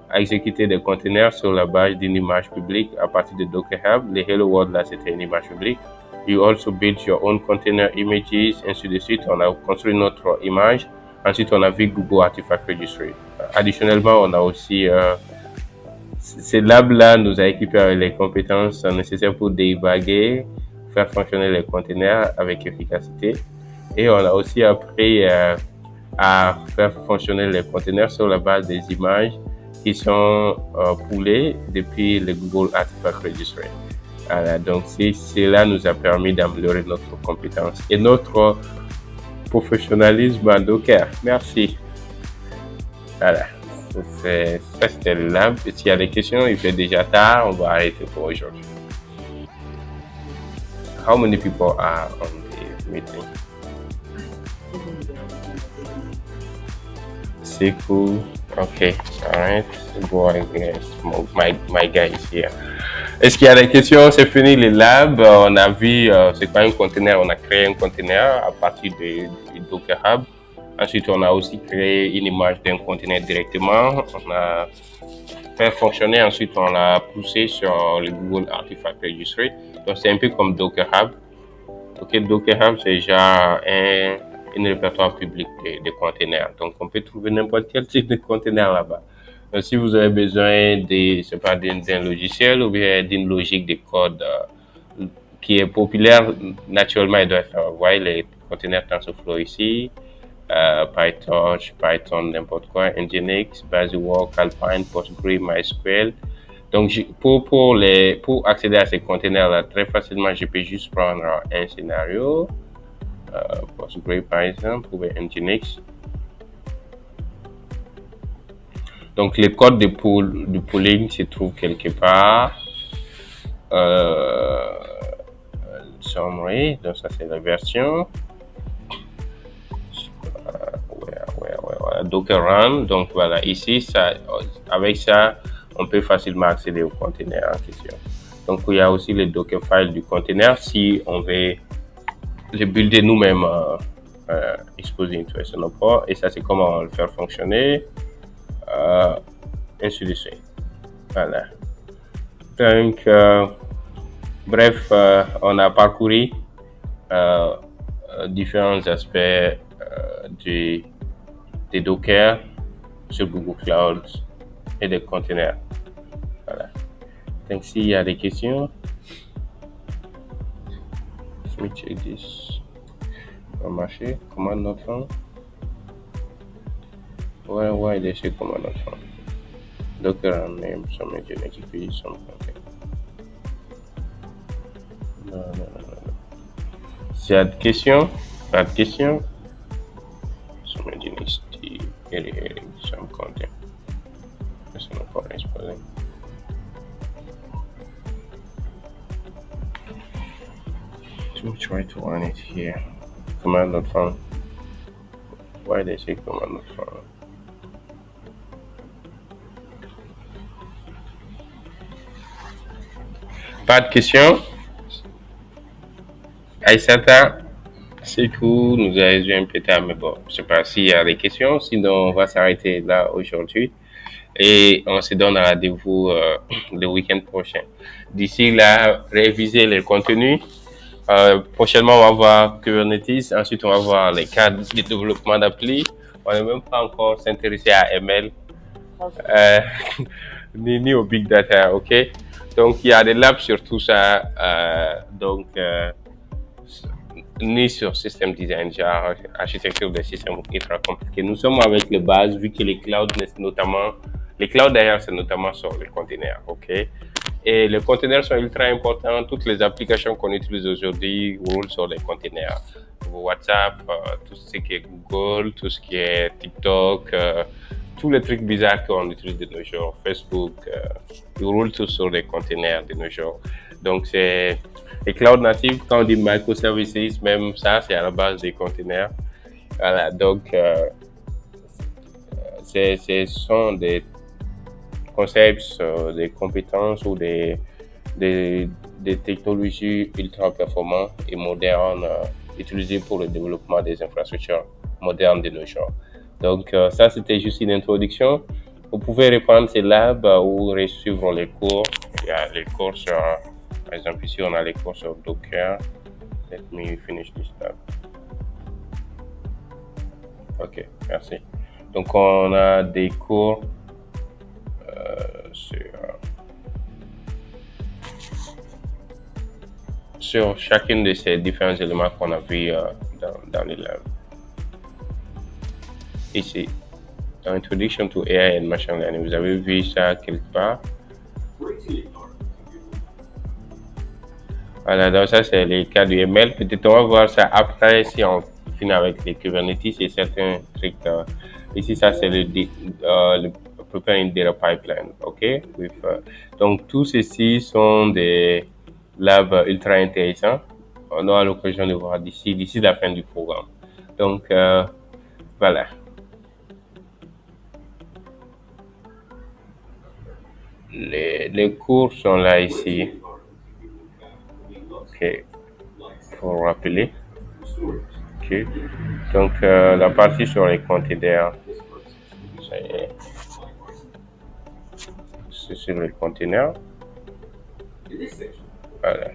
à exécuter des conteneurs sur la base d'une image publique à partir de Docker Hub. Le Hello World, là, c'était une image publique. You also built your own container images, ainsi de suite. On a construit notre image. Ensuite, on a vu Google Artifact Registry. Additionnellement, on a aussi ces labs-là nous a équipés avec les compétences nécessaires pour débugger, faire fonctionner les containers avec efficacité. Et on a aussi appris à faire fonctionner les containers sur la base des images qui sont poolées depuis le Google Artifact Registry. Voilà, donc cela nous a permis d'améliorer notre compétence et notre professionnalisme en Docker. Merci. Voilà. Ça, c'était le lab. S'il y a des questions, il fait déjà tard, on va arrêter pour aujourd'hui. How many people are on the meeting? C'est cool. Okay, alright. Boy, my guy is here. Est-ce qu'il y a des questions? C'est fini le lab. On a vu c'est quoi un conteneur. On a créé un conteneur à partir de Docker Hub. Ensuite, on a aussi créé une image d'un conteneur directement. On a fait fonctionner. Ensuite, on l'a poussé sur le Google Artifact Registry. Donc, c'est un peu comme Docker Hub. Ok, Docker Hub, c'est déjà un répertoire public de conteneurs. Donc, on peut trouver n'importe quel type de conteneur là-bas. Donc, si vous avez besoin d'un logiciel ou bien d'une logique de code qui est populaire, naturellement, il doit être, vous voyez les conteneurs TensorFlow ici. PyTorch, Python, n'importe quoi, Nginx, Baselwork, Alpine, Postgre, MySQL. Donc, pour accéder à ces conteneurs-là très facilement, je peux juste prendre un scénario, Postgre par exemple, ou Nginx. Donc, le code de pooling se trouve quelque part. Summary, donc ça c'est la version. Docker Run, donc voilà, ici, avec ça, on peut facilement accéder au conteneur en question. Donc, il y a aussi le Docker file du conteneur si on veut le builder nous-mêmes, exposer into external port, et ça, c'est comment on va le faire fonctionner, ainsi de suite. Voilà. Donc, bref, on a parcouru différents aspects des Docker sur Google Cloud et des conteneurs. Voilà. Donc, s'il y a des questions, let me check this. Ça va marcher. Command not found. Why they say command not found? Docker and name some Nginx page some content. No. S'il y a des questions, pas de questions. Some Nginx heading some content. That's no problem exposing. Let me try to run it here. Command not found. Why they say command not found? Pas de questions? Aïssata, c'est cool, nous avons eu un peu tard, mais bon, je ne sais pas s'il y a des questions, sinon on va s'arrêter là aujourd'hui et on se donne rendez-vous le week-end prochain. D'ici là, réviser les contenus. Prochainement, on va voir Kubernetes, ensuite on va voir les cadres de développement d'appli. On n'est même pas encore s'intéresser à ML, ni au Big Data, ok? Donc, il y a des labs sur tout ça, ni sur système design, genre architecture des systèmes ultra compliqués. Nous sommes avec les bases, vu que les clouds, d'ailleurs, c'est notamment sur les containers, ok? Et les containers sont ultra importants. Toutes les applications qu'on utilise aujourd'hui roulent sur les containers. WhatsApp, tout ce qui est Google, tout ce qui est TikTok, tous les trucs bizarres qu'on utilise de nos jours, Facebook, ils roulent tous sur les containers de nos jours. Donc, c'est les cloud natives, quand on dit microservices, même ça, c'est à la base des containers. Voilà, donc, ce sont des concepts, des compétences ou des technologies ultra performantes et modernes utilisées pour le développement des infrastructures modernes de nos jours. Donc, ça, c'était juste une introduction. Vous pouvez reprendre ces labs ou suivre les cours. Il y a les cours sur, par exemple, ici, on a les cours sur Docker. Let me finish this lab. OK, merci. Donc, on a des cours sur chacune de ces différents éléments qu'on a vus dans les labs. Ici, Introduction to AI and Machine Learning, vous avez vu ça quelque part? Voilà, donc ça c'est les cas du ML. Peut-être on va voir ça après si on finit avec les Kubernetes et certains trucs. Ici, ça c'est le Preparing Data Pipeline, ok? Donc tous ceci sont des labs ultra intéressants. On aura l'occasion de voir d'ici la fin du programme. Donc voilà. Les cours sont là ici. Ok, pour rappeler. Ok, donc la partie sur les containers, c'est sur les containers. Voilà.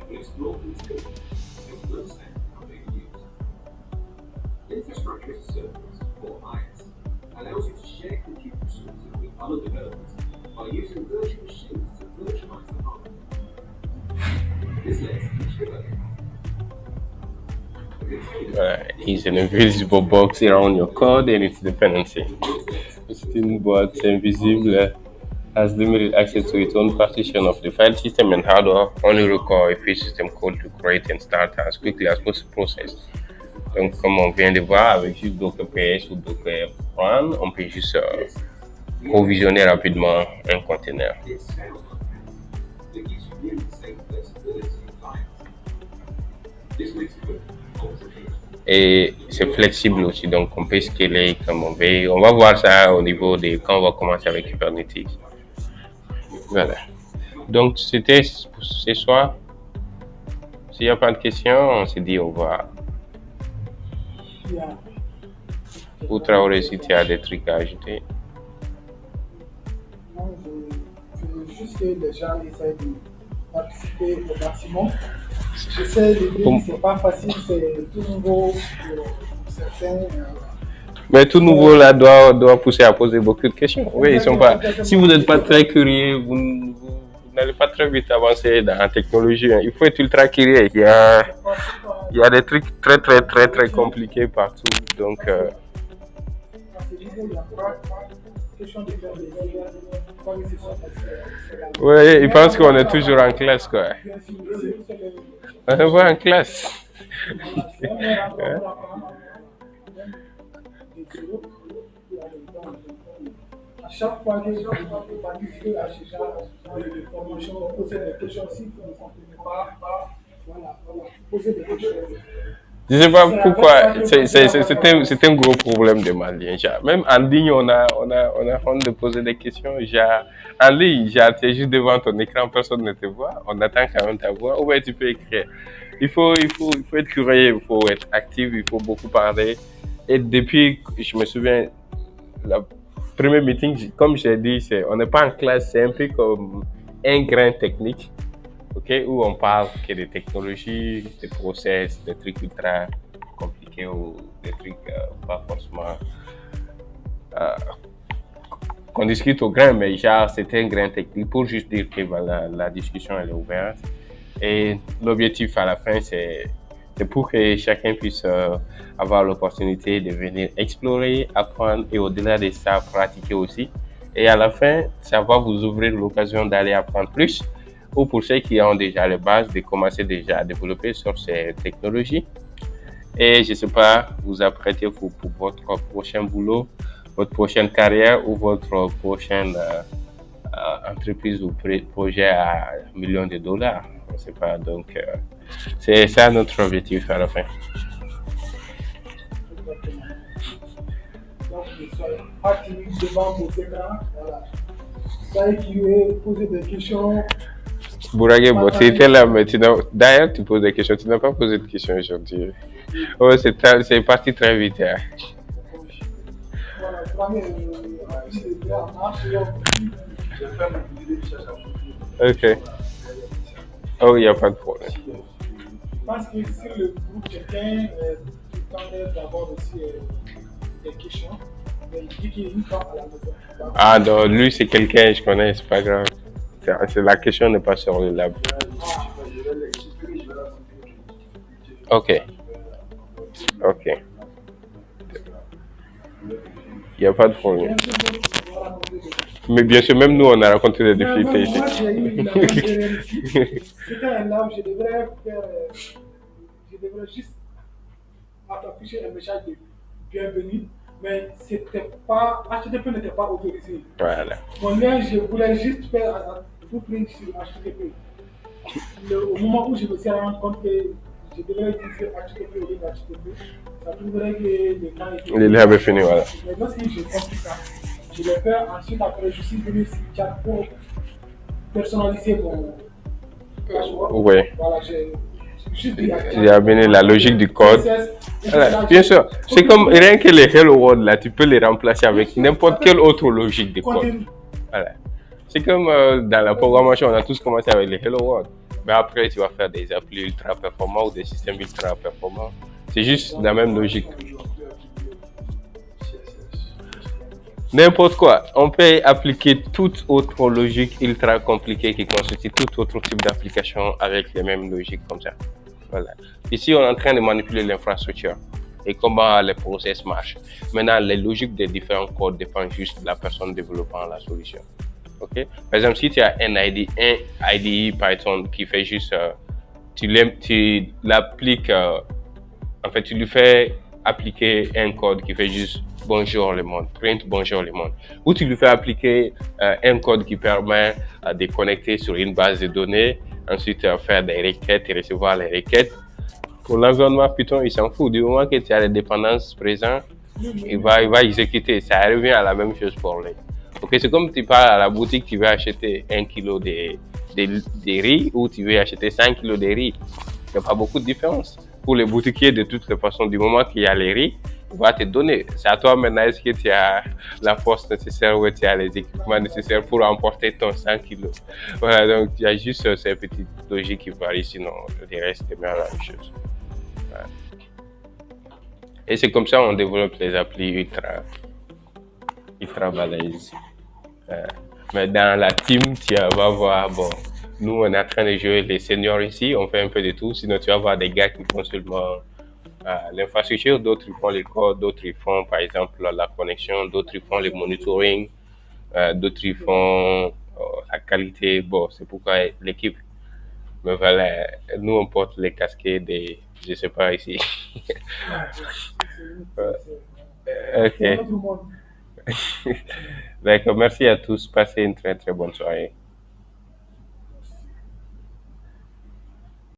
Is an invisible box around your code and its dependency. It's une boîte invisible has limited access to its own partition of the file system and hardware, only require a file system code to create and start as quickly as possible process. Donc, comme on vient de voir, avec juste Docker PS ou Docker Run, on peut juste provisionner rapidement un container. Et c'est flexible aussi, donc on peut scaler comme on veut. On va voir ça au niveau de quand on va commencer avec Kubernetes. Voilà. Donc c'était pour ce soir. S'il n'y a pas de questions, on se dit au revoir. Ou Traoré, si tu as des trucs à ajouter. Non, je veux juste que les gens essayent de participer au maximum. J'essaie de dire que c'est pas facile, c'est tout nouveau pour certains. Mais tout nouveau là doit pousser à poser beaucoup de questions. Oui, ils sont pas. Si vous n'êtes pas très curieux, vous n'allez pas très vite avancer dans la technologie. Il faut être ultra curieux. Il y a des trucs très compliqués partout. Donc. Oui, ils pensent qu'on est toujours en classe, quoi. On est pas en classe. À chaque fois que je participe à ce genre de formation, poser des questions si vous ne comprenez pas. Voilà, poser des questions. Je ne sais pas pourquoi, c'est un gros problème de Maliens. Même en ligne, on a honte de poser des questions. En ligne, tu es juste devant ton écran, personne ne te voit. On attend quand même ta voix. Ou bien tu peux écrire. Il faut être curieux, il faut être actif, il faut beaucoup parler. Et depuis, je me souviens, le premier meeting, comme j'ai dit, on n'est pas en classe, c'est un peu comme un grain technique. Okay, où on parle que des technologies, des process, des trucs ultra compliqués ou des trucs pas forcément qu'on discute au grain, mais genre c'est un grain technique pour juste dire que voilà, la discussion elle est ouverte et l'objectif à la fin c'est pour que chacun puisse avoir l'opportunité de venir explorer, apprendre et au-delà de ça pratiquer aussi et à la fin ça va vous ouvrir l'occasion d'aller apprendre plus. Ou pour ceux qui ont déjà les bases, de commencer déjà à développer sur ces technologies. et je ne sais pas, vous apprêtez pour votre prochain boulot, votre prochaine carrière ou votre prochaine entreprise ou projet à millions de dollars. On ne sait pas. Donc, c'est ça notre objectif à la fin. Exactement. Donc, ne soyez pas timide devant vos écrans. Voilà. Soyez curieux, posez des questions. Bouragé, bon, c'était là, mais d'ailleurs, tu poses des questions. Tu n'as pas posé de questions aujourd'hui. Oh, c'est parti très vite. Hein. Voilà, vraiment, c'est en marche. Je vais faire mon idée de chercher à Ok. Oh, il n'y a pas de problème. Je pense que sur le groupe, quelqu'un tentait d'avoir aussi des questions. Mais il dit qu'il est une femme à la maison. Ah, donc lui, c'est quelqu'un que je connais, c'est pas grave. La question n'est pas sur le lab. Ok. Ok. Il n'y a pas de problème. Mais bien sûr, même nous, on a rencontré des difficultés ici. Moi, j'ai eu la même erreur ici. C'était un lab, je devrais faire. Je devrais juste afficher un message de bienvenue, mais c'était pas. HTTP n'était pas autorisé. Voilà. Mon lien, je voulais juste faire tout print sur HTTP. Au moment où je me suis rendu compte que je devrais utiliser HTTP au lieu d'HTTP, ça trouverait que le temps était. Il avait fini, voilà. Mais lorsque j'ai compris ça, je l'ai fait. Ensuite, après, je suis venu sur chat pour personnaliser mon password. Oui. Voilà, j'ai juste dit J'ai amené la logique du code. Voilà. Bien sûr, c'est comme rien que les Hello World, là, tu peux les remplacer avec n'importe quelle autre logique de code. Voilà. C'est comme dans la programmation, on a tous commencé avec les Hello World. Mais après, tu vas faire des applis ultra performants ou des systèmes ultra performants. C'est juste la même logique. N'importe quoi. On peut appliquer toute autre logique ultra compliquée qui constitue tout autre type d'application avec les mêmes logiques comme ça. Voilà. Ici, on est en train de manipuler l'infrastructure et comment les process marchent. Maintenant, les logiques des différents codes dépendent juste de la personne développant la solution. Okay? Par exemple, si tu as un IDE Python qui fait juste, tu l'appliques, en fait, tu lui fais appliquer un code qui fait juste bonjour le monde, print bonjour le monde. Ou tu lui fais appliquer un code qui permet de connecter sur une base de données, ensuite faire des requêtes et recevoir les requêtes. Pour l'environnement Python, il s'en fout. Du moment que tu as les dépendances présentes, il va exécuter. Ça revient à la même chose pour lui. Okay, c'est comme tu pars à la boutique, tu veux acheter 1 kilo de riz ou tu veux acheter 5 kilos de riz. Il n'y a pas beaucoup de différence. Pour les boutiquiers, de toutes les façons, du moment qu'il y a les riz, il va te donner. C'est à toi maintenant, est-ce que tu as la force nécessaire ou tu as les équipements nécessaires pour emporter ton 100 kilos. Voilà, donc il y a juste ces petites logiques qui varient, sinon le reste est bien la même chose. Voilà. Et c'est comme ça qu'on développe les applis ultra balèzes. Mais dans la team, tu vas voir, bon, nous on est en train de jouer les seniors ici, on fait un peu de tout, sinon tu vas voir des gars qui font seulement l'infrastructure, d'autres ils font les codes, d'autres ils font par exemple la connexion, d'autres ils font le monitoring, d'autres ils font la qualité, bon, c'est pourquoi l'équipe. Mais voilà, nous on porte les casquettes des, je sais pas ici. Ok. D'accord, merci à tous, passez une très très bonne soirée.